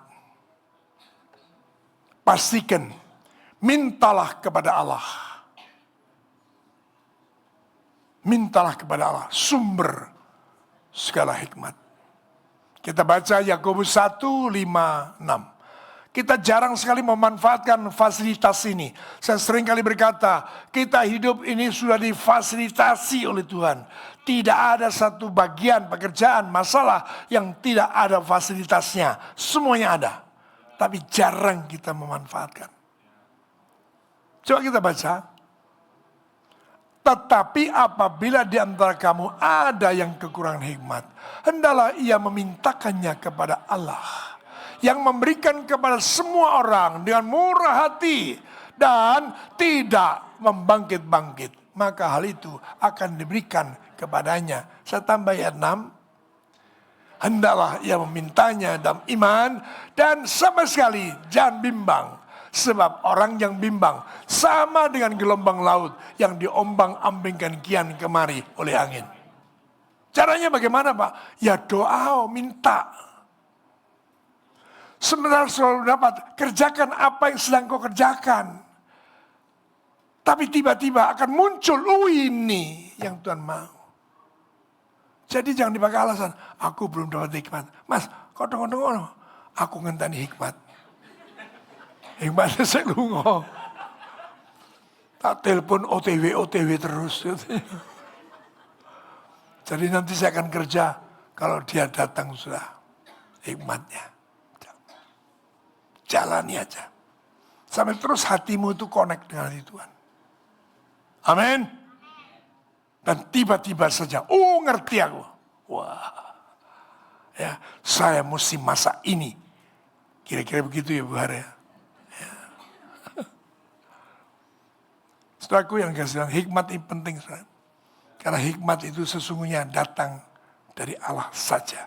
pastikan mintalah kepada Allah. Mintalah kepada Allah, sumber segala hikmat. Kita baca Yakobus 1:5-6. Kita jarang sekali memanfaatkan fasilitas ini. Saya sering kali berkata, kita hidup ini sudah difasilitasi oleh Tuhan. Tidak ada satu bagian pekerjaan, masalah yang tidak ada fasilitasnya. Semuanya ada. Tapi jarang kita memanfaatkan. Coba kita baca. Tetapi apabila di antara kamu ada yang kekurangan hikmat, hendaklah ia memintakannya kepada Allah, yang memberikan kepada semua orang dengan murah hati dan tidak membangkit-bangkit. Maka hal itu akan diberikan kepadanya. Saya tambah ayat 6. Hendaklah ia memintanya dalam iman dan sama sekali jangan bimbang. Sebab orang yang bimbang sama dengan gelombang laut yang diombang-ambingkan kian kemari oleh angin. Caranya bagaimana Pak? Ya doa, minta. Sebenarnya selalu dapat, kerjakan apa yang sedang kau kerjakan. Tapi tiba-tiba akan muncul, ini yang Tuhan mau. Jadi jangan dipakai alasan, aku belum dapat hikmat. Mas, kau tunggu-tunggu, aku ngenteni hikmat. Hikmatnya saya lungo. Tak telepon OTW terus. Jadi nanti saya akan kerja kalau dia datang sudah hikmatnya. Jalani aja. Sampai terus hatimu itu connect dengan hati Tuhan. Amin. Dan tiba-tiba saja, ngerti aku. Wah, ya saya mesti masak ini. Kira-kira begitu ya Bu Hara ya. Saudaraku yang kasih, hikmat ini penting. Saudara. Karena hikmat itu sesungguhnya datang dari Allah saja.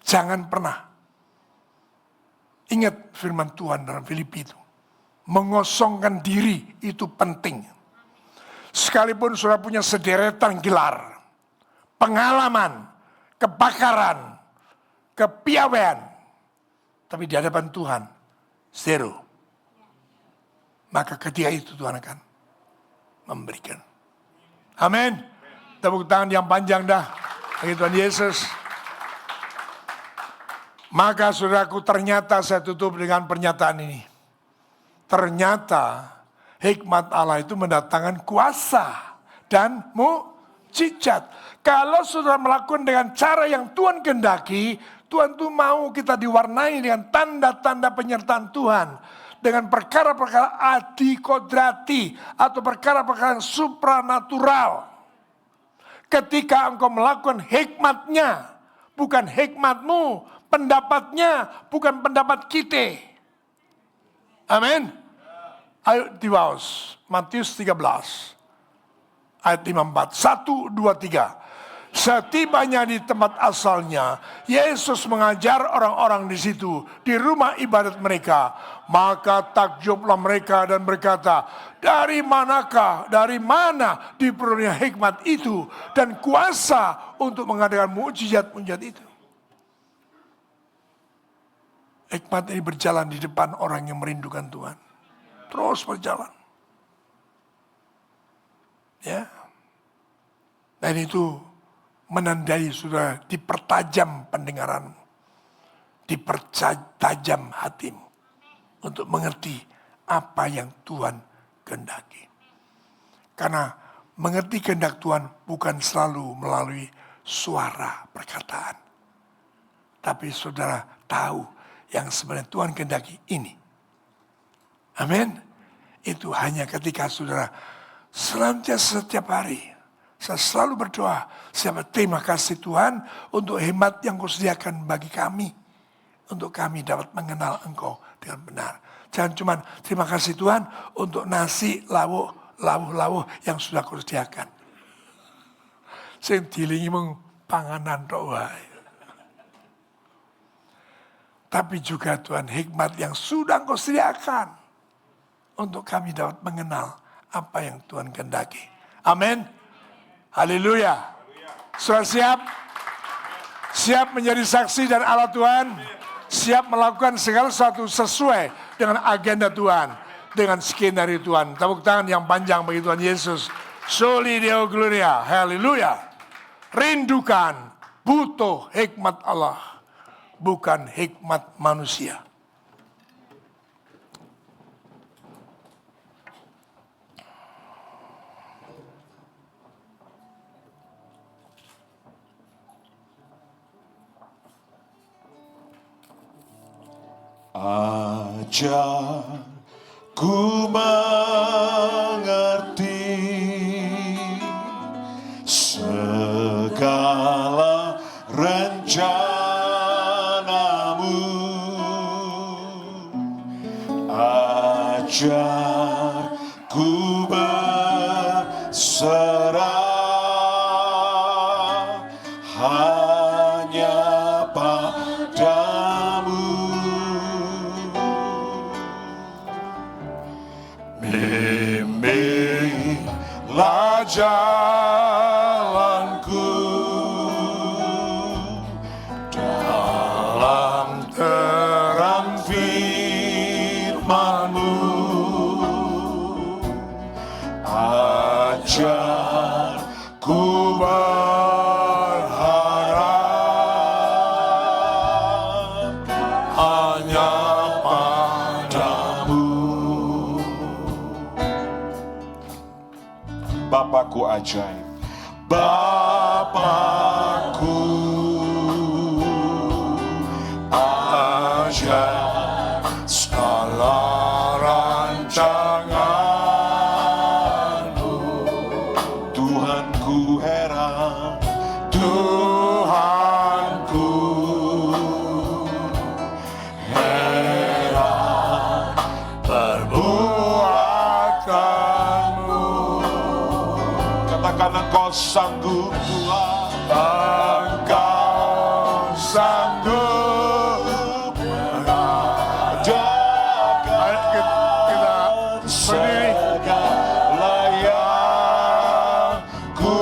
Jangan pernah ingat firman Tuhan dalam Filipi itu. Mengosongkan diri itu penting. Sekalipun saudara punya sederetan gelar, pengalaman, kebakaran, kepiawaian, tapi di hadapan Tuhan, zero. Maka ketika itu Tuhan akan memberikan. Amin. Tepuk tangan yang panjang dah bagi Tuhan Yesus. Maka saudaraku, ternyata saya tutup dengan pernyataan ini. Ternyata hikmat Allah itu mendatangkan kuasa dan mukjizat. Kalau saudara melakukan dengan cara yang Tuhan kehendaki, Tuhan tuh mau kita diwarnai dengan tanda-tanda penyertaan Tuhan. Dengan perkara-perkara adikodrati atau perkara-perkara supranatural. Ketika engkau melakukan hikmatnya, bukan hikmatmu, pendapatnya, bukan pendapat kita. Amin. Ayo dibaus, Matius 13, ayat 54, 1, 2, 3. Setibanya di tempat asalnya, Yesus mengajar orang-orang di situ, di rumah ibadat mereka. Maka takjublah mereka dan berkata, dari mana diperolehnya hikmat itu dan kuasa untuk mengadakan mukjizat-mukjizat itu. Hikmat ini berjalan di depan orang yang merindukan Tuhan. Terus berjalan. Ya. Dan itu menandai sudah dipertajam pendengaranmu. Dipertajam hatimu. Untuk mengerti apa yang Tuhan kehendaki. Karena mengerti kehendak Tuhan bukan selalu melalui suara perkataan. Tapi saudara tahu yang sebenarnya Tuhan kehendaki ini. Amin. Itu hanya ketika saudara senantiasa setiap hari saya selalu berdoa, saya berterima kasih Tuhan untuk hikmat yang Kau sediakan bagi kami, untuk kami dapat mengenal Engkau dengan benar. Jangan cuma terima kasih Tuhan untuk nasi, lauk yang sudah Kau sediakan. Sing dilingi mung panganan tok wae. Tapi juga Tuhan hikmat yang sudah Kau sediakan untuk kami dapat mengenal apa yang Tuhan kehendaki. Amin. Haleluya. Sudah siap? Siap menjadi saksi dan alat Tuhan? Siap melakukan segala sesuatu sesuai dengan agenda Tuhan, dengan skenario Tuhan. Tepuk tangan yang panjang bagi Tuhan Yesus. Soli Deo Gloria. Haleluya. Rindukan, butuh hikmat Allah, bukan hikmat manusia. Ajar ku mengerti segala rencanamu. Ajar ku berserah hanya padamu. Bimbinglah jalanku dalam terang firman-Mu. Ajar ku berharap hanya padamu. Bapakku ajaib, Bapakku ajaib, segala rancangan-Mu. Tuhanku heran, Tuhanku heran perbuatan-Mu. Katakan Engkau sanggup Tuhan, Engkau sanggup mengerjakan segala yang ku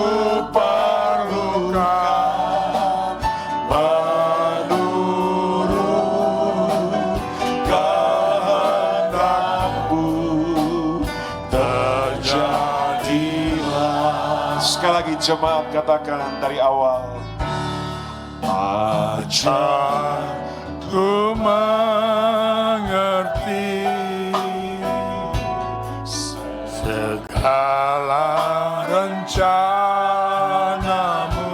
perlukan menurut kehendak-Mu. Terjadilah. Sekali lagi jemaat katakan dari awal. Ajar ku mengerti segala rencana-Mu.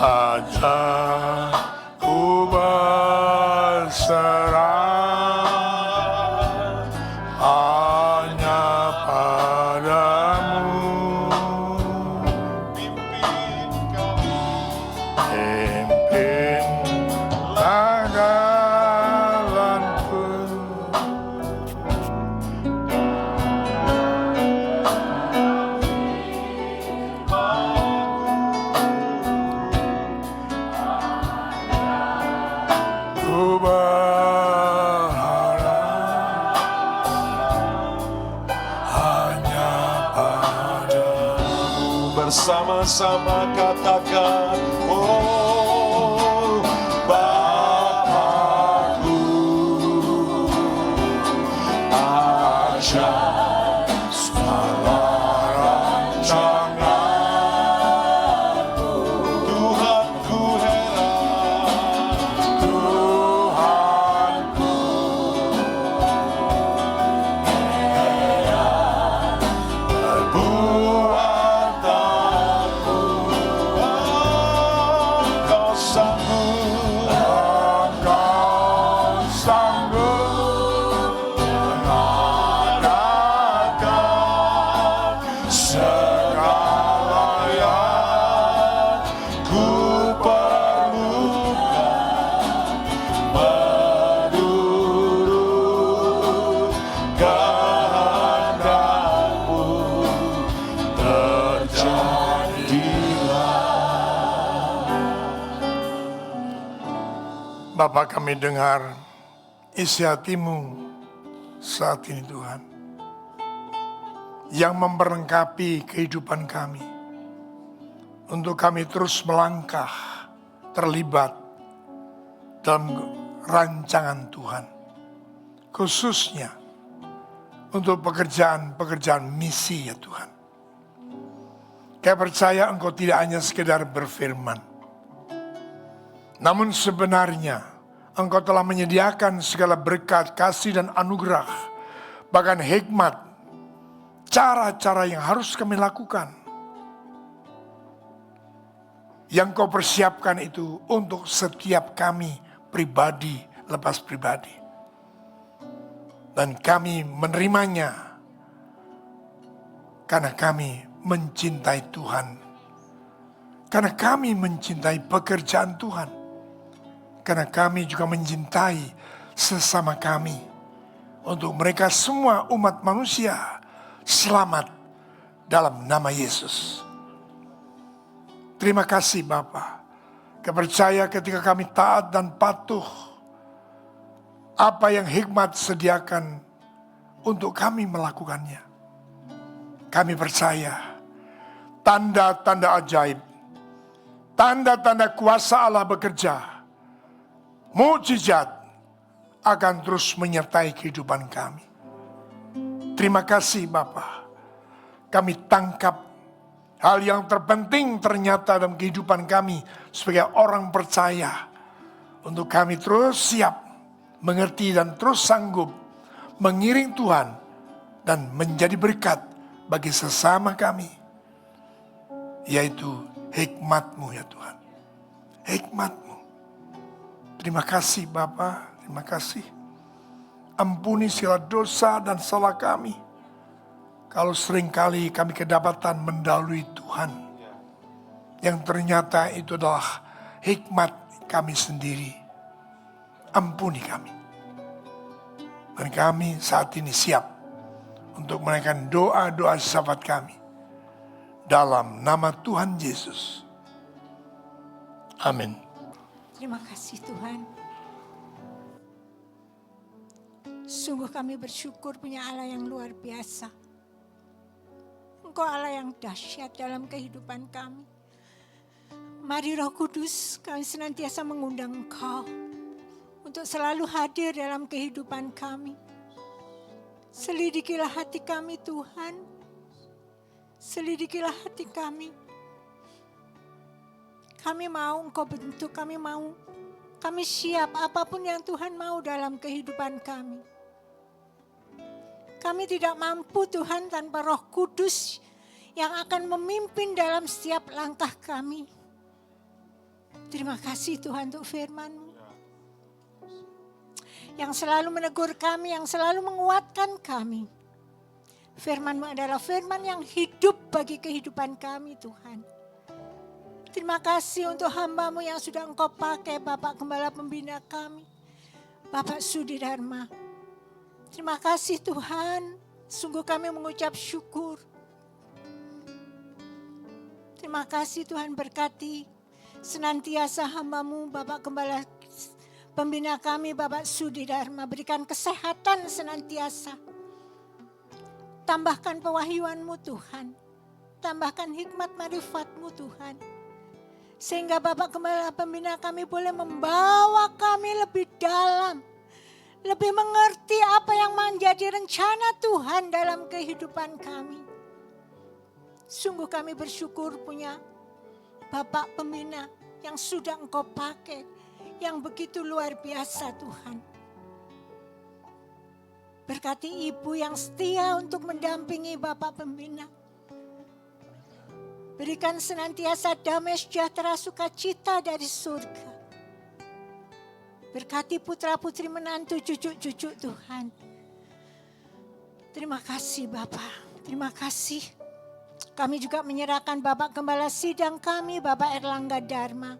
Ajar ku berserah hanya padamu. Pimpinlah jalanku ku berharap hanya padamu. Bersama-sama katakan, oh Bapakku ajar segala rancangan-Mu. Tuhanku heran, Tuhanku heran perbuatan-Mu. Bapa, kami dengar isi hati-Mu saat ini Tuhan, yang memperlengkapi kehidupan kami, untuk kami terus melangkah, terlibat dalam rancangan Tuhan, khususnya untuk pekerjaan-pekerjaan misi ya Tuhan. Kami percaya Engkau tidak hanya sekedar berfirman, namun sebenarnya Engkau telah menyediakan segala berkat, kasih dan anugerah, bahkan hikmat, cara-cara yang harus kami lakukan, yang Kau persiapkan itu untuk setiap kami pribadi lepas pribadi. Dan kami menerimanya karena kami mencintai Tuhan. Karena kami mencintai pekerjaan Tuhan. Karena kami juga mencintai sesama kami. Untuk mereka semua umat manusia selamat dalam nama Yesus. Terima kasih Bapa. Kepercaya ketika kami taat dan patuh, apa yang hikmat sediakan untuk kami melakukannya. Kami percaya tanda-tanda ajaib, tanda-tanda kuasa Allah bekerja, mukjizat akan terus menyertai kehidupan kami. Terima kasih Bapa. Kami tangkap hal yang terpenting ternyata dalam kehidupan kami sebagai orang percaya, untuk kami terus siap mengerti dan terus sanggup mengiring Tuhan dan menjadi berkat bagi sesama kami, yaitu hikmat-Mu ya Tuhan. Hikmat-Mu. Terima kasih Bapa, terima kasih. Ampuni segala dosa dan salah kami, kalau seringkali kami kedapatan mendahului Tuhan, yang ternyata itu adalah hikmat kami sendiri. Ampuni kami. Dan kami saat ini siap untuk menaikkan doa-doa syafaat kami dalam nama Tuhan Yesus. Amin. Terima kasih Tuhan. Sungguh kami bersyukur punya Allah yang luar biasa. Engkau Allah yang dahsyat dalam kehidupan kami. Mari Roh Kudus, kami senantiasa mengundang Engkau untuk selalu hadir dalam kehidupan kami. Selidikilah hati kami Tuhan. Selidikilah hati kami. Kami mau Engkau bentuk, kami mau. Kami siap apapun yang Tuhan mau dalam kehidupan kami. Kami tidak mampu Tuhan tanpa Roh Kudus yang akan memimpin dalam setiap langkah kami. Terima kasih Tuhan untuk firman-Mu yang selalu menegur kami, yang selalu menguatkan kami. Firman-Mu adalah firman yang hidup bagi kehidupan kami Tuhan. Terima kasih untuk hamba-Mu yang sudah Engkau pakai, Bapak Gembala Pembina kami, Bapak Sudi Dharma. Terima kasih Tuhan, sungguh kami mengucap syukur. Terima kasih Tuhan, berkati senantiasa hamba-Mu, Bapak Gembala Pembina kami, Bapak Sudi Dharma, berikan kesehatan senantiasa. Tambahkan pewahyuan-Mu Tuhan, tambahkan hikmat marifat-Mu Tuhan. Sehingga Bapak Gembala Pembina kami boleh membawa kami lebih dalam, lebih mengerti apa yang menjadi rencana Tuhan dalam kehidupan kami. Sungguh kami bersyukur punya Bapak Pembina yang sudah Engkau pakai, yang begitu luar biasa Tuhan. Berkati ibu yang setia untuk mendampingi Bapak Pembina. Berikan senantiasa damai sejahtera sukacita dari surga. Berkati putra-putri menantu cucu-cucu Tuhan. Terima kasih Bapak, terima kasih. Kami juga menyerahkan Bapak Gembala Sidang kami, Bapak Erlangga Dharma.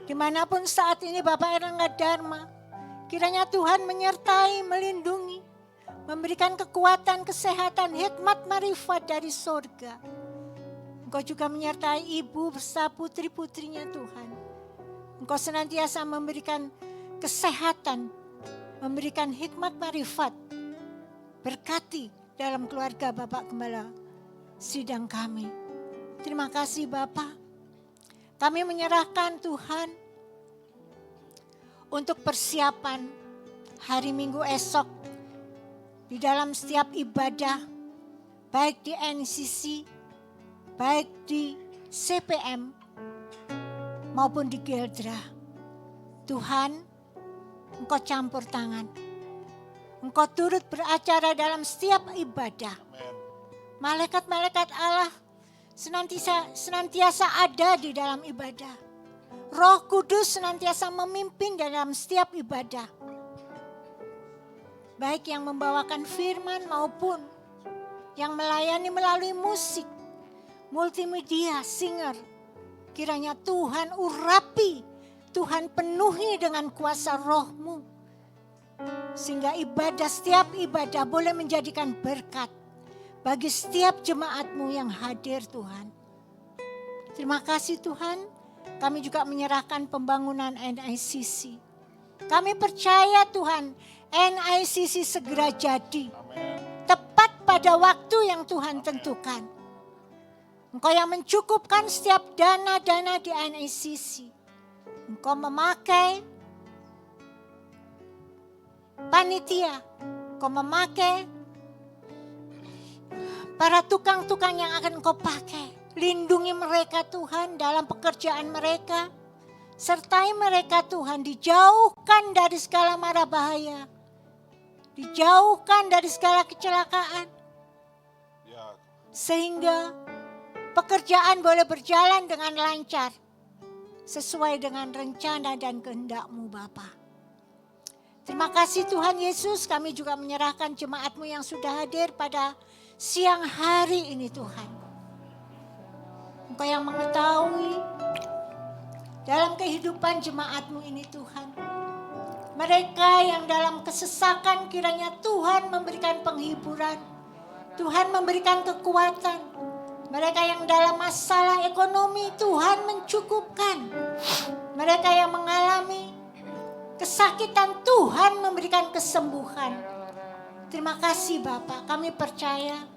Dimanapun saat ini Bapak Erlangga Dharma, kiranya Tuhan menyertai, melindungi, memberikan kekuatan, kesehatan, hikmat, marifat dari surga. Engkau juga menyertai ibu beserta putri-putrinya Tuhan. Engkau senantiasa memberikan kesehatan, memberikan hikmat marifat. Berkati dalam keluarga Bapak Gembala sidang kami. Terima kasih Bapak. Kami menyerahkan Tuhan untuk persiapan hari Minggu esok di dalam setiap ibadah, baik di NCC, baik di CPM, maupun di Geldra. Tuhan, Engkau campur tangan. Engkau turut beracara dalam setiap ibadah. Malaikat-malaikat Allah senantiasa ada di dalam ibadah. Roh Kudus senantiasa memimpin dalam setiap ibadah. Baik yang membawakan firman maupun yang melayani melalui musik, multimedia, singer. Kiranya Tuhan urapi, Tuhan penuhi dengan kuasa roh-Mu. Sehingga setiap ibadah boleh menjadikan berkat bagi setiap jemaat-Mu yang hadir Tuhan. Terima kasih Tuhan, kami juga menyerahkan pembangunan NICC. Kami percaya Tuhan, NICC segera jadi. Tepat pada waktu yang Tuhan tentukan. Engkau yang mencukupkan setiap dana-dana di NICC. Engkau memakai panitia. Engkau memakai para tukang-tukang yang akan Engkau pakai. Lindungi mereka Tuhan dalam pekerjaan mereka. Sertai mereka Tuhan, dijauhkan dari segala mara bahaya. Dijauhkan dari segala kecelakaan. Sehingga pekerjaan boleh berjalan dengan lancar. Sesuai dengan rencana dan kehendak-Mu Bapa. Terima kasih Tuhan Yesus, kami juga menyerahkan jemaat-Mu yang sudah hadir pada siang hari ini Tuhan. Engkau yang mengetahui dalam kehidupan jemaat-Mu ini Tuhan. Mereka yang dalam kesesakan kiranya Tuhan memberikan penghiburan. Tuhan memberikan kekuatan. Mereka yang dalam masalah ekonomi Tuhan mencukupkan. Mereka yang mengalami kesakitan Tuhan memberikan kesembuhan. Terima kasih Bapak, kami percaya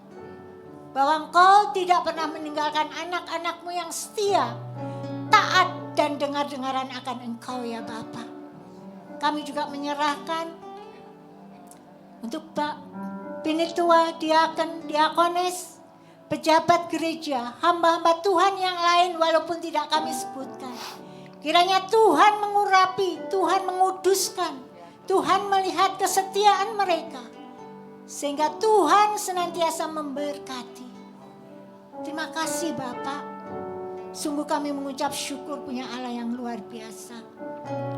bahwa Engkau tidak pernah meninggalkan anak-anak-Mu yang setia, taat dan dengar-dengaran akan Engkau ya Bapak. Kami juga menyerahkan untuk Pak Pinitua, Diaken, Diakones, pejabat gereja, hamba-hamba Tuhan yang lain walaupun tidak kami sebutkan. Kiranya Tuhan mengurapi, Tuhan menguduskan, Tuhan melihat kesetiaan mereka. Sehingga Tuhan senantiasa memberkati. Terima kasih Bapak. Sungguh kami mengucap syukur punya Allah yang luar biasa.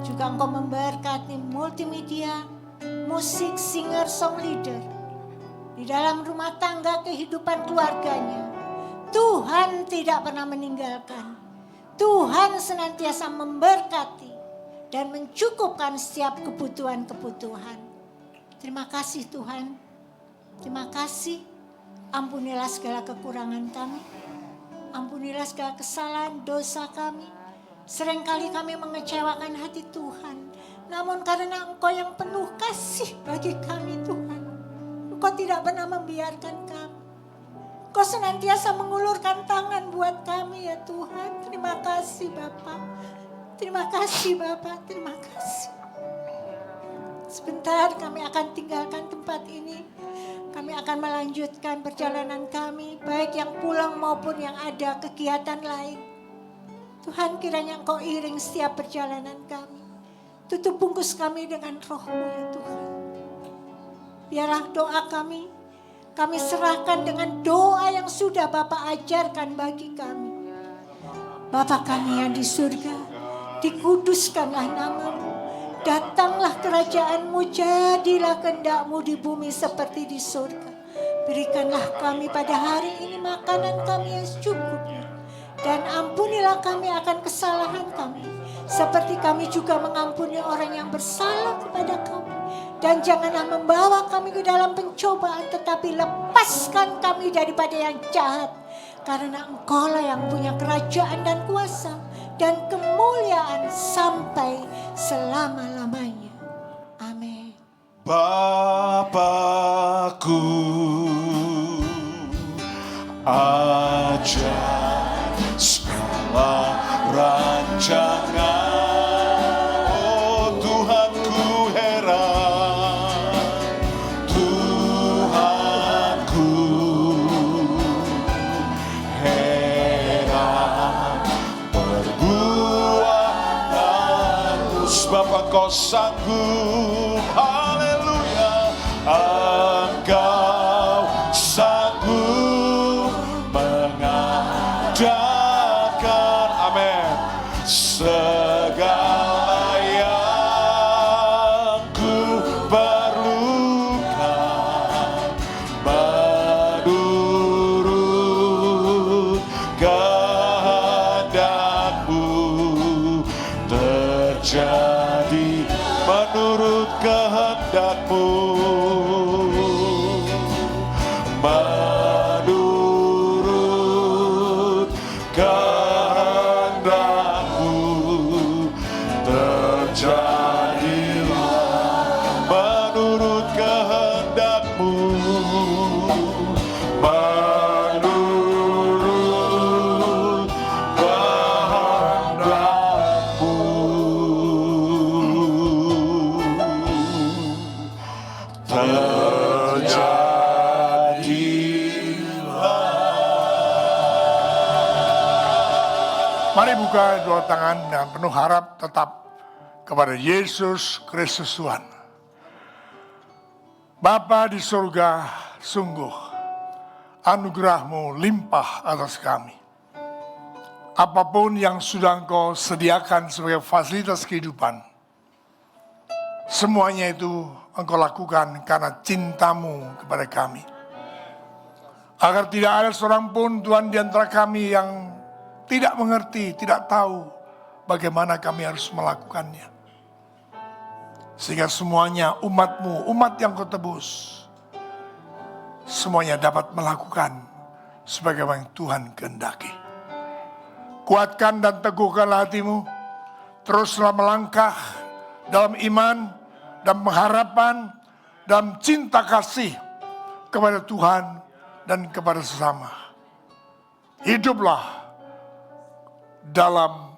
Juga Engkau memberkati multimedia, musik, singer, song leader. Di dalam rumah tangga kehidupan keluarganya, Tuhan tidak pernah meninggalkan. Tuhan senantiasa memberkati dan mencukupkan setiap kebutuhan-kebutuhan. Terima kasih Tuhan. Terima kasih. Ampunilah segala kekurangan kami. Ampunilah segala kesalahan dosa kami. Seringkali kami mengecewakan hati Tuhan. Namun karena Engkau yang penuh kasih bagi kami Tuhan. Engkau tidak pernah membiarkan kami. Engkau senantiasa mengulurkan tangan buat kami ya Tuhan. Terima kasih Bapak. Terima kasih Bapak. Terima kasih. Sebentar kami akan tinggalkan tempat ini. Kami akan melanjutkan perjalanan kami. Baik yang pulang maupun yang ada kegiatan lain. Tuhan kiranya Engkau iring setiap perjalanan kami. Tutup bungkus kami dengan roh-Mu ya Tuhan. Biarlah doa kami serahkan dengan doa yang sudah Bapa ajarkan bagi kami. Bapa kami yang di surga, dikuduskanlah nama-Mu. Datanglah kerajaan-Mu, jadilah kehendak-Mu di bumi seperti di surga. Berikanlah kami pada hari ini makanan kami yang secukupnya. Dan ampunilah kami akan kesalahan kami. Seperti kami juga mengampuni orang yang bersalah kepada kami. Dan janganlah membawa kami ke dalam pencobaan, tetapi lepaskan kami daripada yang jahat. Karena Engkau-lah yang punya kerajaan dan kuasa dan kemuliaan sampai selama-lamanya. Bapakku, ajar segala rancangan. Oh Tuhanku heran, Tuhanku heran, perbuatanmu. Sebab Engkau sanggup, haleluya, Engkau sanggup mengadakan, amin, segala yang ku perlukan menurut kehendak-Mu terjadi, menurut kehendak-Mu, menurut kehendak-Mu terjadilah, menurut kehendak-Mu, menurut kehendak-Mu terjadilah. Mari buka dua tangan dengan penuh harap tetap kepada Yesus Kristus Tuhan. Bapa di surga, sungguh anugerah-Mu limpah atas kami. Apapun yang sudah Engkau sediakan sebagai fasilitas kehidupan, semuanya itu Engkau lakukan karena cinta-Mu kepada kami. Agar tidak ada seorang pun Tuhan di antara kami yang tidak mengerti, tidak tahu bagaimana kami harus melakukannya. Sehingga semuanya umat-Mu, umat yang Kau tebus, semuanya dapat melakukan sebagaimana yang Tuhan kehendaki. Kuatkan dan teguhkanlah hatimu, teruslah melangkah dalam iman dan pengharapan, dalam cinta kasih kepada Tuhan dan kepada sesama. Hiduplah dalam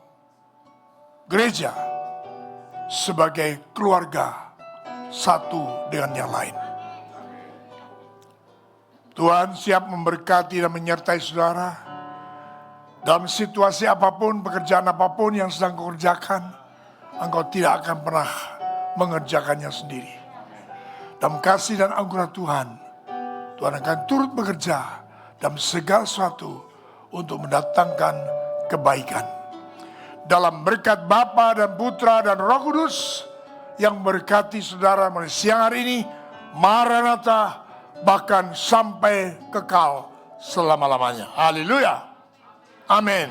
gereja sebagai keluarga satu dengan yang lain. Tuhan siap memberkati dan menyertai saudara dalam situasi apapun, pekerjaan apapun yang sedang kau kerjakan. Engkau tidak akan pernah mengerjakannya sendiri. Dalam kasih dan anugerah Tuhan, Tuhan akan turut bekerja dalam segala sesuatu untuk mendatangkan kebaikan. Dalam berkat Bapa dan Putra dan Roh Kudus yang berkati saudara mulai siang hari ini, Maranatha, bahkan sampai kekal selama-lamanya. Haleluya. Amin.